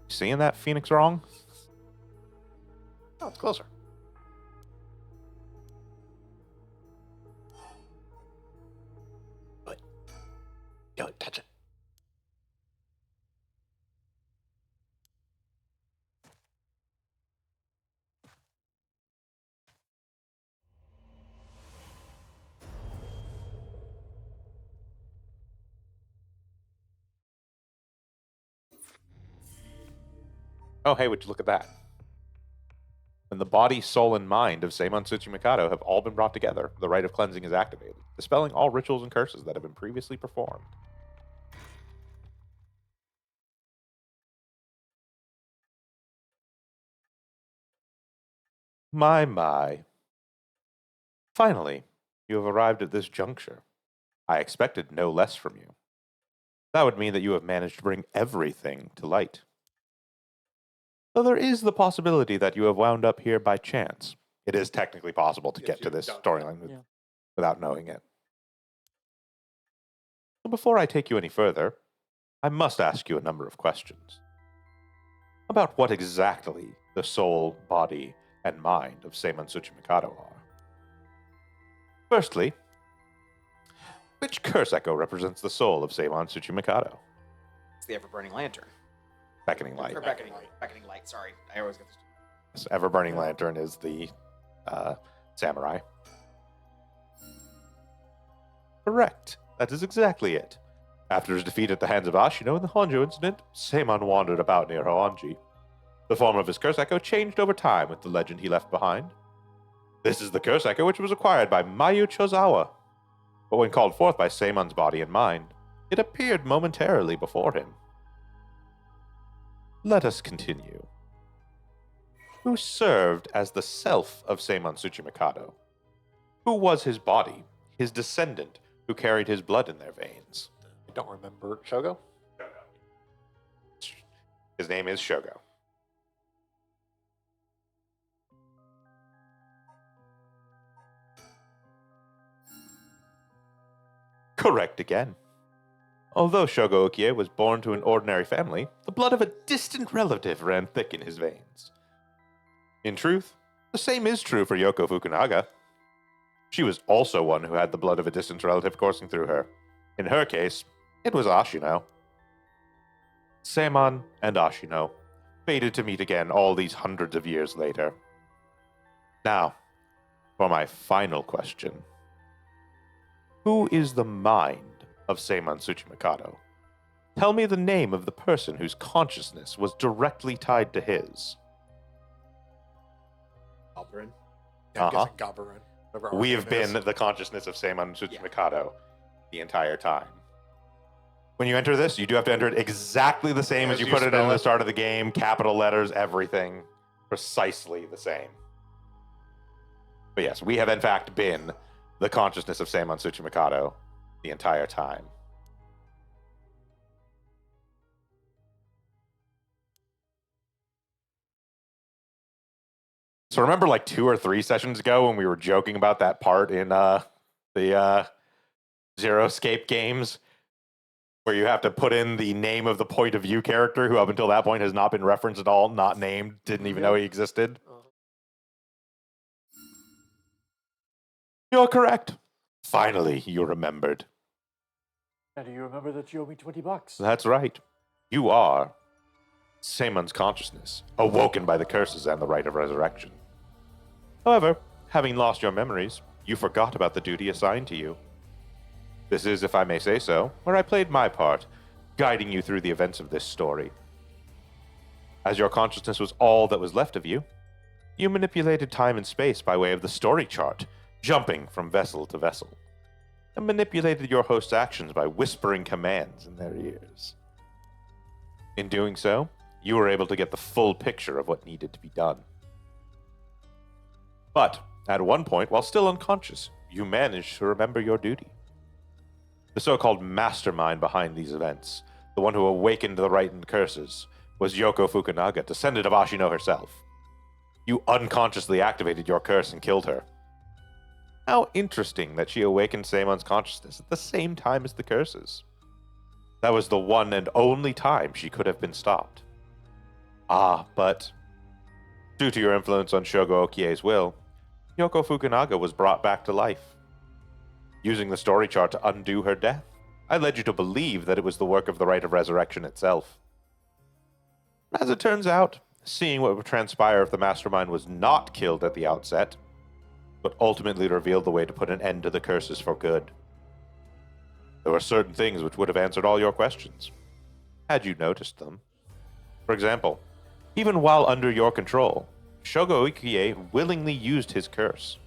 Seeing that Phoenix wrong? Oh, it's closer. Do it. Touch it. Oh, hey, would you look at that? When the body, soul, and mind of Seimon Tsuchimikado have all been brought together, the rite of cleansing is activated, dispelling all rituals and curses that have been previously performed. My. Finally, you have arrived at this juncture. I expected no less from you. That would mean that you have managed to bring everything to light. Though there is the possibility that you have wound up here by chance. It is technically possible to Yes, get to you this don't. storyline Yeah. without knowing it. So before I take you any further, I must ask you a number of questions. About what exactly the soul, body, and mind of Seimon Tsuchimikado are. Firstly, which curse echo represents the soul of Seimon Tsuchimikado? It's the ever burning lantern. Beckoning light. Or beckoning light, sorry. I always get this. This ever-burning lantern is the samurai. Correct. That is exactly it. After his defeat at the hands of Ashino in the Honjo incident, Seimon wandered about near Hoanji. The form of his curse echo changed over time with the legend he left behind. This is the curse echo which was acquired by Mayu Chozawa. But when called forth by Seimon's body and mind, it appeared momentarily before him. Let us continue. Who served as the self of Seimon Tsuchimikado? Who was his body, his descendant, who carried his blood in their veins? I don't remember Shogo. His name is Shogo. Correct again. Although Shogo Okie was born to an ordinary family, the blood of a distant relative ran thick in his veins. In truth, the same is true for Yoko Fukunaga. She was also one who had the blood of a distant relative coursing through her. In her case, it was Ashino. Seimon and Ashino, fated to meet again all these hundreds of years later. Now, for my final question. Who is the mind of Seimon Tsuchimikado? Tell me the name of the person whose consciousness was directly tied to his. Gabarin. Uh-huh. I'm guessing Gabarin. whatever our We have name is. been the consciousness of Seimon Yeah. Tsuchimikado the entire time. When you enter this, you do have to enter it exactly the same as As you you put it in spell the it. start of the game. Capital letters, everything. Precisely the same. But yes, we have in fact been the consciousness of Seimon Tsuchimikado the entire time. So remember like 2 or 3 sessions ago when we were joking about that part in the Zero Escape games where you have to put in the name of the point of view character who up until that point has not been referenced at all, not named, didn't even know he existed? You're correct. Finally, you remembered. Now, do you remember that you owe me $20? That's right. You are Seimon's consciousness, awoken by the curses and the rite of resurrection. However, having lost your memories, you forgot about the duty assigned to you. This is, if I may say so, where I played my part, guiding you through the events of this story. As your consciousness was all that was left of you, you manipulated time and space by way of the story chart, jumping from vessel to vessel, and manipulated your host's actions by whispering commands in their ears. In doing so, you were able to get the full picture of what needed to be done. But, at one point, while still unconscious, you managed to remember your duty. The so-called mastermind behind these events, the one who awakened the rite and curses, was Yoko Fukunaga, descendant of Ashino herself. You unconsciously activated your curse and killed her. How interesting that she awakened Seimon's consciousness at the same time as the curses. That was the one and only time she could have been stopped. Ah, but due to your influence on Shogo Okie's will, Yoko Fukunaga was brought back to life. Using the story chart to undo her death, I led you to believe that it was the work of the Rite of Resurrection itself. As it turns out, seeing what would transpire if the mastermind was not killed at the outset, but ultimately revealed the way to put an end to the curses for good. There were certain things which would have answered all your questions, had you noticed them. For example, even while under your control, Shogo Okie willingly used his curse.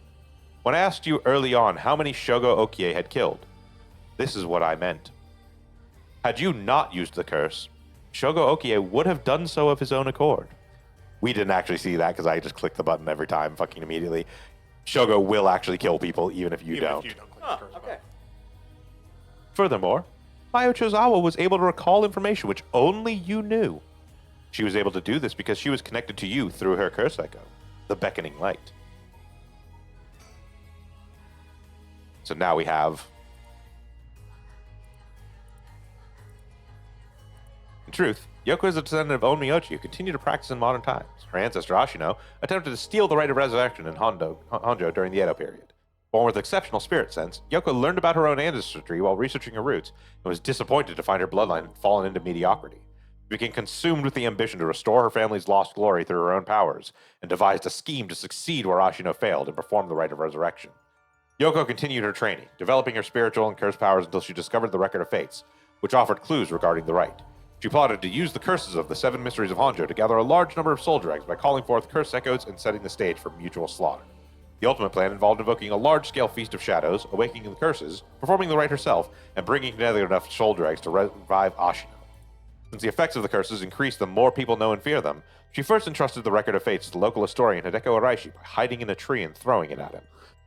When I asked you early on how many Shogo Okie had killed, this is what I meant. Had you not used the curse, Shogo Okie would have done so of his own accord. We didn't actually see that because I just clicked the button every time fucking immediately. Shogo will actually kill people even if you Even don't. if you don't click Oh, the curse okay. button. Furthermore, Mayo Chozawa was able to recall information which only you knew. She was able to do this because she was connected to you through her curse echo, the beckoning light. So now we have... In truth, Yoko is a descendant of Onmyochi who continued to practice in modern times. Her ancestor Ashino attempted to steal the Rite of Resurrection in Honjo during the Edo period. Born with exceptional spirit sense, Yoko learned about her own ancestry while researching her roots and was disappointed to find her bloodline had fallen into mediocrity. She became consumed with the ambition to restore her family's lost glory through her own powers and devised a scheme to succeed where Ashino failed and perform the Rite of Resurrection. Yoko continued her training, developing her spiritual and curse powers until she discovered the Record of Fates, which offered clues regarding the rite. She plotted to use the curses of the 7 mysteries of Honjo to gather a large number of soul dregs by calling forth curse echoes and setting the stage for mutual slaughter. The ultimate plan involved invoking a large-scale feast of shadows, awakening the curses, performing the rite herself, and bringing together enough soul dregs to revive Ashino. Since the effects of the curses increased the more people know and fear them, she first entrusted the Record of Fates to the local historian Hideko Araishi by hiding in a tree and throwing it at him,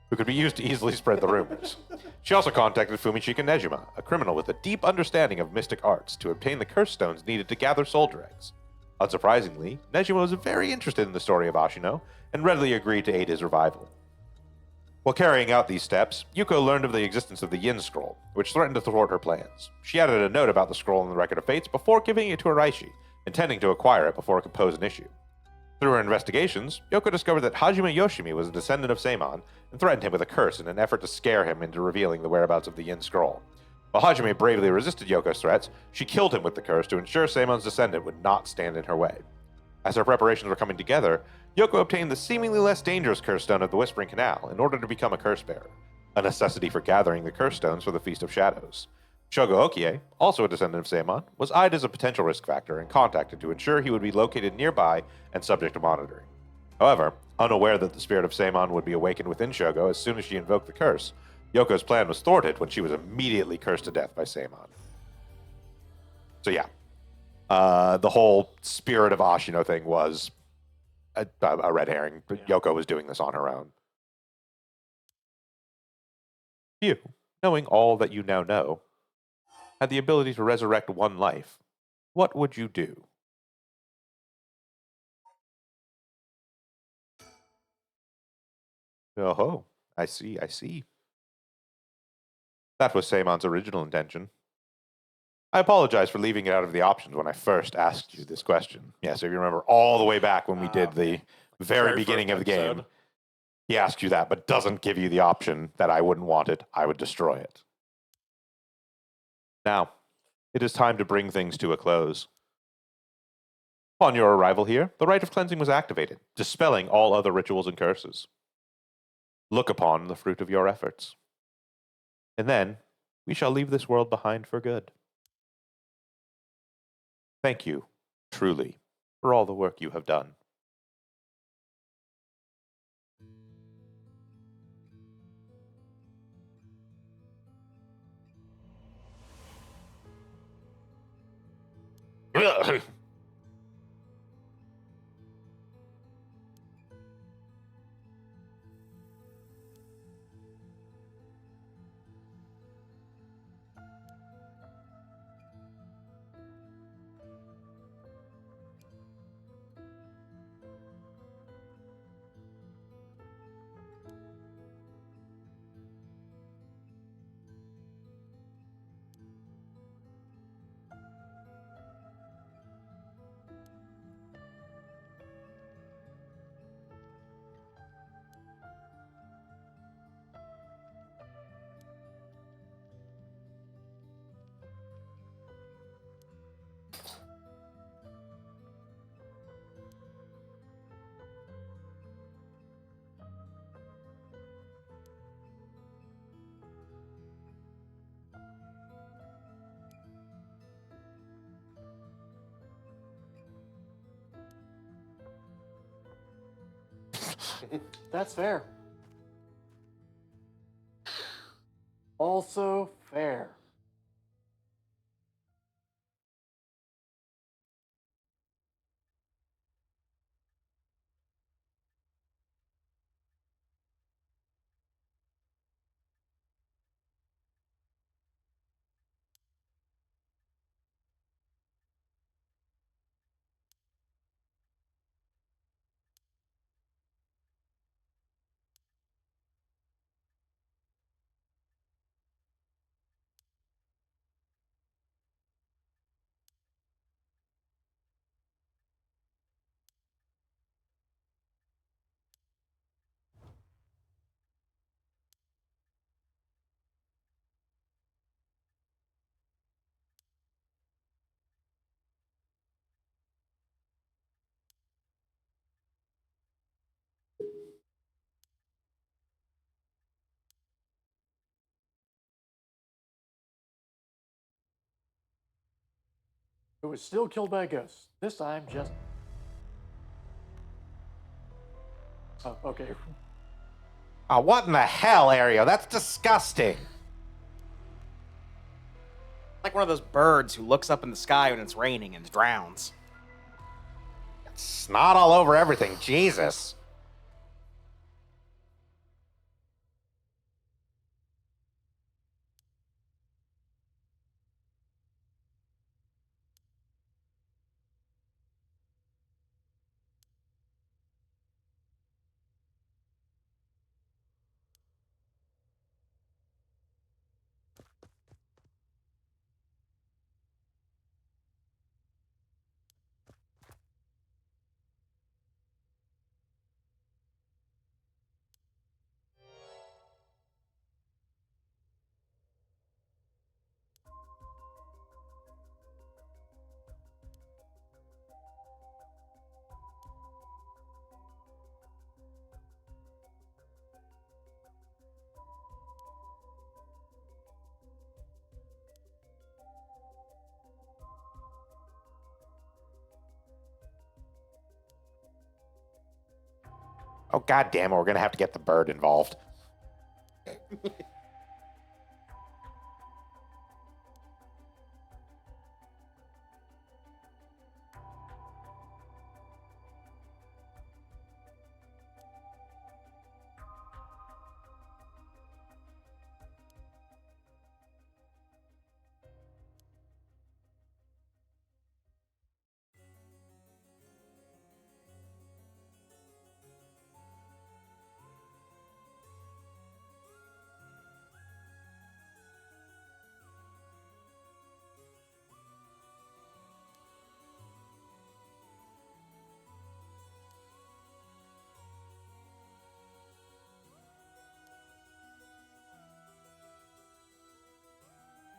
who could be used to easily spread the rumors. She also contacted Fumichika Nejima, a criminal with a deep understanding of mystic arts, to obtain the curse stones needed to gather soul dregs. Unsurprisingly, Nejima was very interested in the story of Ashino and readily agreed to aid his revival. While carrying out these steps, Yuko learned of the existence of the Yin Scroll, which threatened to thwart her plans. She added a note about the scroll in the Record of Fates before giving it to Araishi, intending to acquire it before it could pose an issue. Through her investigations, Yoko discovered that Hajime Yoshimi was a descendant of Seimon and threatened him with a curse in an effort to scare him into revealing the whereabouts of the Yin Scroll. While Hajime bravely resisted Yoko's threats, she killed him with the curse to ensure Seimon's descendant would not stand in her way. As her preparations were coming together, Yoko obtained the seemingly less dangerous curse stone of the Whispering Canal in order to become a curse bearer, a necessity for gathering the curse stones for the Feast of Shadows. Shogo Okie, also a descendant of Seimon, was eyed as a potential risk factor and contacted to ensure he would be located nearby and subject to monitoring. However, unaware that the spirit of Seimon would be awakened within Shogo as soon as she invoked the curse, Yoko's plan was thwarted when she was immediately cursed to death by Seimon. So yeah, the whole spirit of Ashino thing was a red herring. Yeah. Yoko was doing this on her own. You, knowing all that you now know, had the ability to resurrect one life. What would you do? Oh, I see, I see. That was Seimon's original intention. I apologize for leaving it out of the options when I first asked you this question. Yes, if you remember all the way back when we did the very beginning first of the game, episode. he asked you that, but doesn't give you the option that I wouldn't want it, I would destroy it. Now, it is time to bring things to a close. Upon your arrival here, the rite of cleansing was activated, dispelling all other rituals and curses. Look upon the fruit of your efforts. And then, we shall leave this world behind for good. Thank you, truly, for all the work you have done. That's fair. Also fair. It was still killed by a ghost. This time, just. Oh, okay. Oh, what in the hell, Ario? That's disgusting. Like one of those birds who looks up in the sky when it's raining and drowns. Snot all over everything. Jesus. Oh, god damn it, we're going to have to get the bird involved.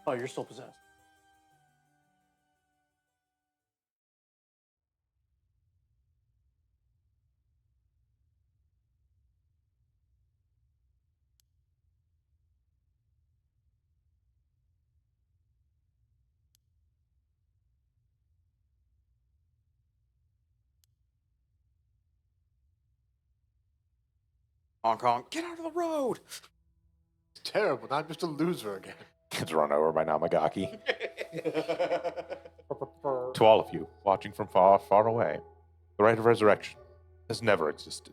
Oh, you're still possessed. Hong Kong, get out of the road! It's terrible. Now I'm just a loser again. Gets run over by Namagaki. To all of you watching from far, far away, the right of resurrection has never existed.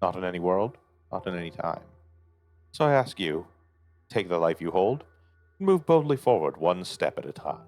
Not in any world, not in any time. So I ask you, take the life you hold, and move boldly forward one step at a time.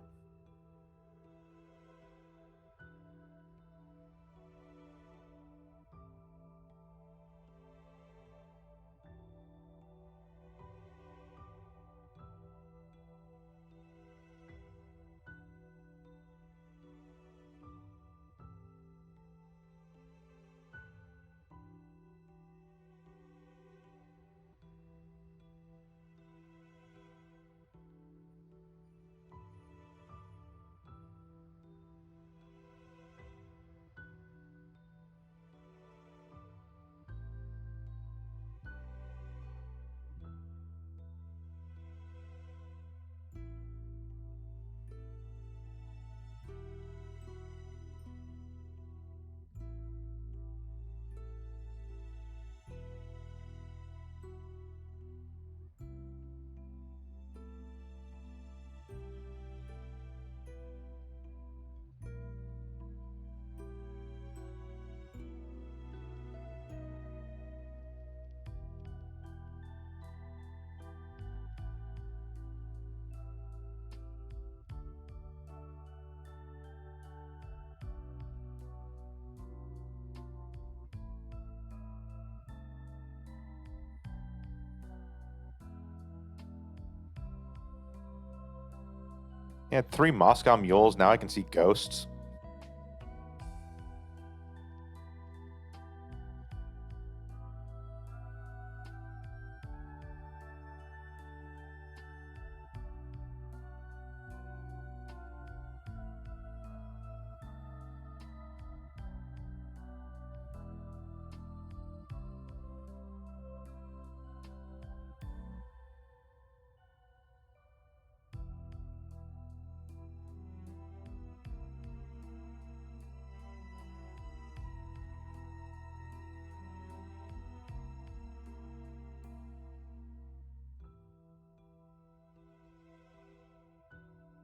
Yeah, 3 Moscow mules, now I can see ghosts.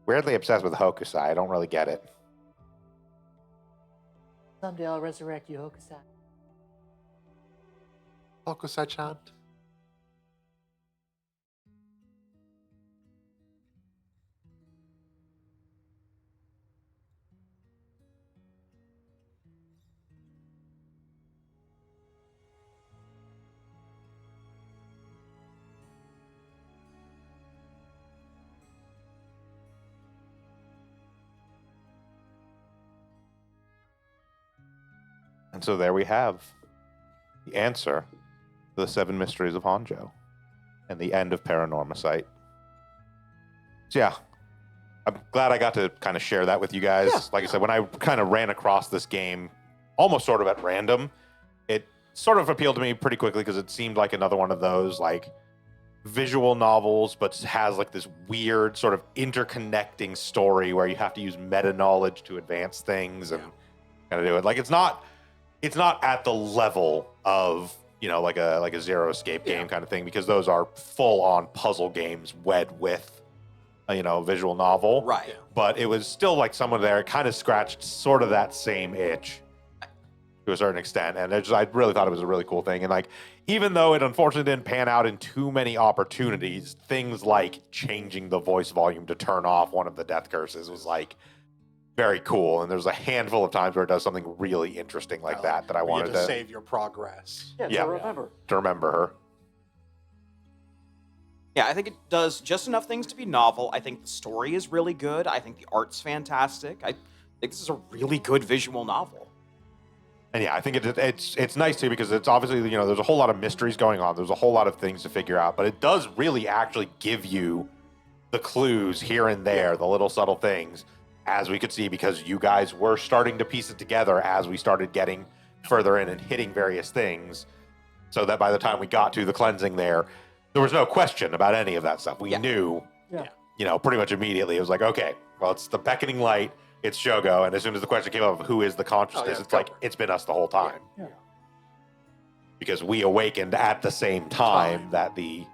Weirdly obsessed with Hokusai. I don't really get it. Someday I'll resurrect you, Hokusai. Hokusai-chan. And so there we have the answer to the 7 mysteries of Honjo and the end of Paranormasight. So yeah, I'm glad I got to kind of share that with you guys. Yeah, Like I said, when I kind of ran across this game almost sort of at random, it sort of appealed to me pretty quickly because it seemed like another one of those like visual novels, but has like this weird sort of interconnecting story where you have to use meta knowledge to advance things and kind of do it. Like it's not it's not at the level of, you know, like a Zero Escape game kind of thing, because those are full on puzzle games wed with a, you know, visual novel. Right. But it was still like someone there kind of scratched sort of that same itch to a certain extent. And I really thought it was a really cool thing. And like, even though it unfortunately didn't pan out in too many opportunities, things like changing the voice volume to turn off one of the death curses was like very cool. And there's a handful of times where it does something really interesting like that I you wanted to to save your progress. Yeah, Yeah. to remember. her. Yeah, I think it does just enough things to be novel. I think the story is really good. I think the art's fantastic. I think this is a really good visual novel. And yeah, I think it's nice too, because it's obviously, you know, there's a whole lot of mysteries going on. There's a whole lot of things to figure out, but it does really actually give you the clues here and there, the little subtle things, as we could see, because you guys were starting to piece it together as we started getting further in and hitting various things, so that by the time we got to the cleansing there was no question about any of that stuff. We knew, you know, pretty much immediately. It was like, okay, well, it's the beckoning light, it's Shogo, and as soon as the question came up of who is the consciousness, it's like, it's been us the whole time. Yeah. Because we awakened at the same time that the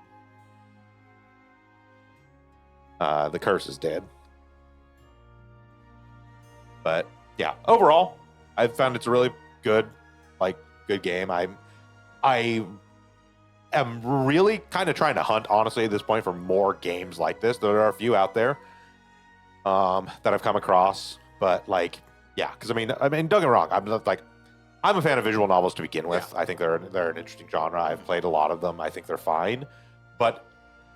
curse is dead. But yeah, overall, I found it's a really good game. I am really kind of trying to hunt, honestly, at this point, for more games like this. There are a few out there that I've come across, but like, yeah, because I mean, don't get me wrong, I'm a fan of visual novels to begin with. I think they're an interesting genre. I've played a lot of them. I think they're fine, but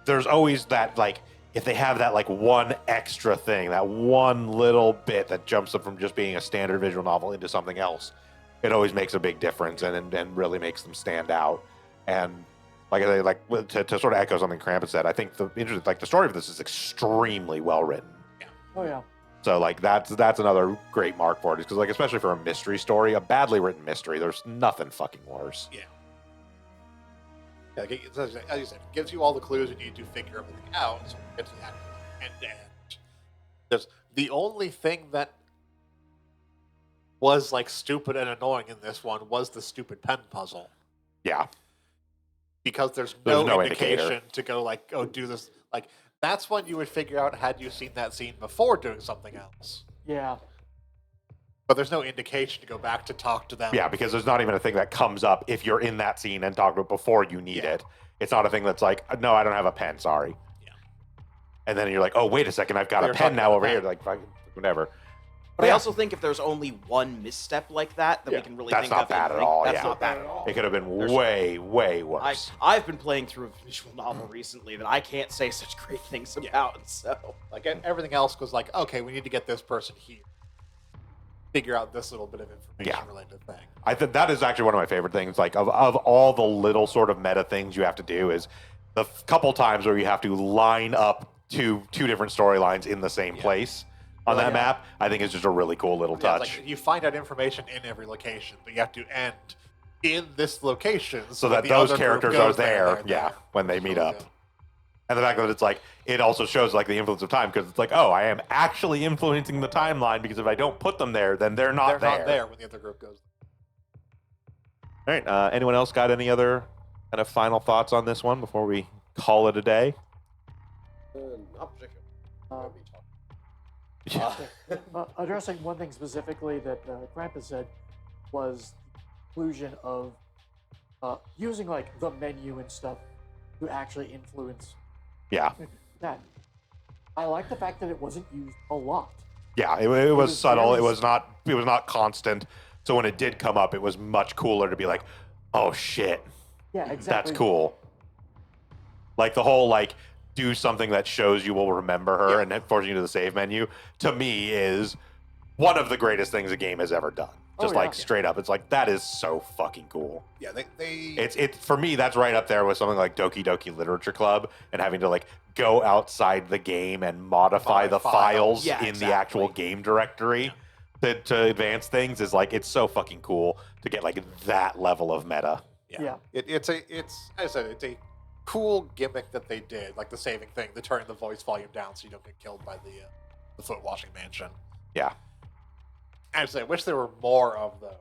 there's always that, like, if they have that like one extra thing, that one little bit that jumps them from just being a standard visual novel into something else, it always makes a big difference and really makes them stand out. And like I say, to sort of echo something Krampus said, I think the story of this is extremely well written. Oh yeah. So like that's another great mark for it, because like, especially for a mystery story, a badly written mystery, there's nothing fucking worse. Yeah, as you said, it gives you all the clues you need to figure everything out, so it gets the actual end. There's the only thing that was like stupid and annoying in this one was the stupid pen puzzle. Yeah. Because there's no no indicator indication to go like, oh, do this. Like, that's when you would figure out had you seen that scene before doing something else. Yeah. But there's no indication to go back to talk to them. Yeah, because there's not even a thing that comes up if you're in that scene and talk to it before you need it. It's not a thing that's like, no, I don't have a pen, sorry. Yeah. And then you're like, oh, wait a second, I've got a pen now over here. Like, whatever. But I also think if there's only one misstep like that we can really That's think not of. bad at all. That's Yeah. not bad at all. It could have been way, way worse. I've been playing through a visual novel recently that I can't say such great things about. So Like, everything else was like, okay, we need to get this person here. Figure out this little bit of information related thing. I think that is actually one of my favorite things. Like, of all the little sort of meta things you have to do, is the couple times where you have to line up two different storylines in the same place on that map, I think is just a really cool little touch. It's like you find out information in every location, but you have to end in this location so that the those other group characters are goes there, when they meet up. And the fact that it's like, it also shows like the influence of time, because it's like, oh, I am actually influencing the timeline, because if I don't put them there, then they're not They're not there when the other group goes. All right. Anyone else got any other kind of final thoughts on this one before we call it a day? Not particularly. Addressing one thing specifically that Krampus said was the conclusion of using like the menu and stuff to actually influence Yeah. that. I like the fact that it wasn't used a lot. Yeah, it was subtle. very It was not constant. So when it did come up, it was much cooler to be like, oh shit, Yeah, exactly. that's cool. Like the whole like, do something that shows you will remember her and forcing you to the save menu, to me is one of the greatest things a game has ever done. Just straight up, it's like, that is so fucking cool. Yeah, they It's for me, that's right up there with something like Doki Doki Literature Club, and having to like go outside the game and modify the files in the actual game directory to advance things, is like, it's so fucking cool to get like that level of meta. Yeah. It's as I said, it's a cool gimmick that they did, like the saving thing, the turning the voice volume down so you don't get killed by the foot washing mansion. Yeah. Actually, I wish there were more of those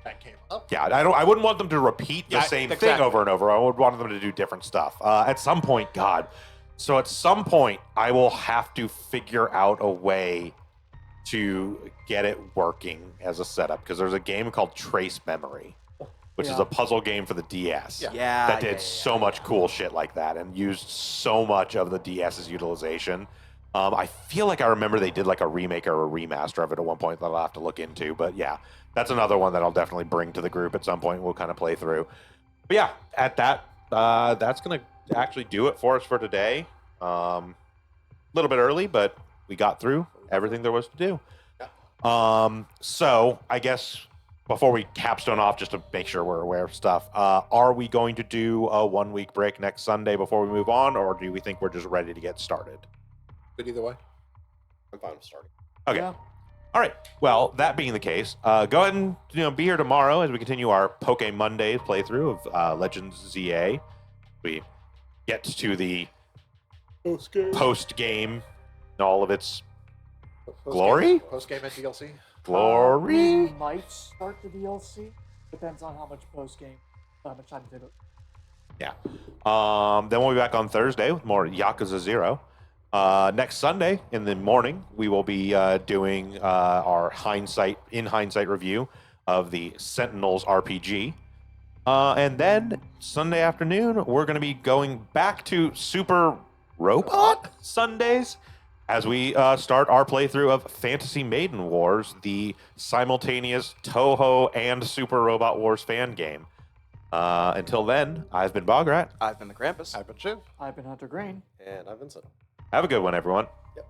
that came Yeah, I wouldn't want them to repeat the Yeah, same thing exactly. over and over. I would want them to do different stuff. At some point, God. So at some point, I will have to figure out a way to get it working as a setup because there's a game called Trace Memory, which is Yeah. a puzzle game for the DS. Yeah. That did so much cool shit like that and used so much of the DS's utilization. I feel like I remember they did like a remake or a remaster of it at one point that I'll have to look into. But yeah, that's another one that I'll definitely bring to the group at some point. We'll kind of play through. But yeah, at that, that's going to actually do it for us for today. A little bit early, but we got through everything there was to do. So I guess before we capstone off, just to make sure we're aware of stuff, are we going to do a 1 week break next Sunday before we move on, or do we think we're just ready to get started? Good either way. I'm fine with starting. Okay. Yeah. All right. Well, that being the case, go ahead and be here tomorrow as we continue our Poke Mondays playthrough of Legends ZA. We get to the post game and all of its glory. Post game and DLC. Glory. We might start the DLC. Depends on how much post game, how much time to do it. Yeah. Then we'll be back on Thursday with more Yakuza 0. Next Sunday in the morning, we will be doing our hindsight review of the Sentinels RPG. And then Sunday afternoon, we're going to be going back to Super Robot Sundays as we start our playthrough of Fantasy Maiden Wars, the simultaneous Toho and Super Robot Wars fan game. Until then, I've been Bograt. I've been the Krampus. I've been Shiv. I've been Hunter Green. And I've been set. Have a good one, everyone. Yep.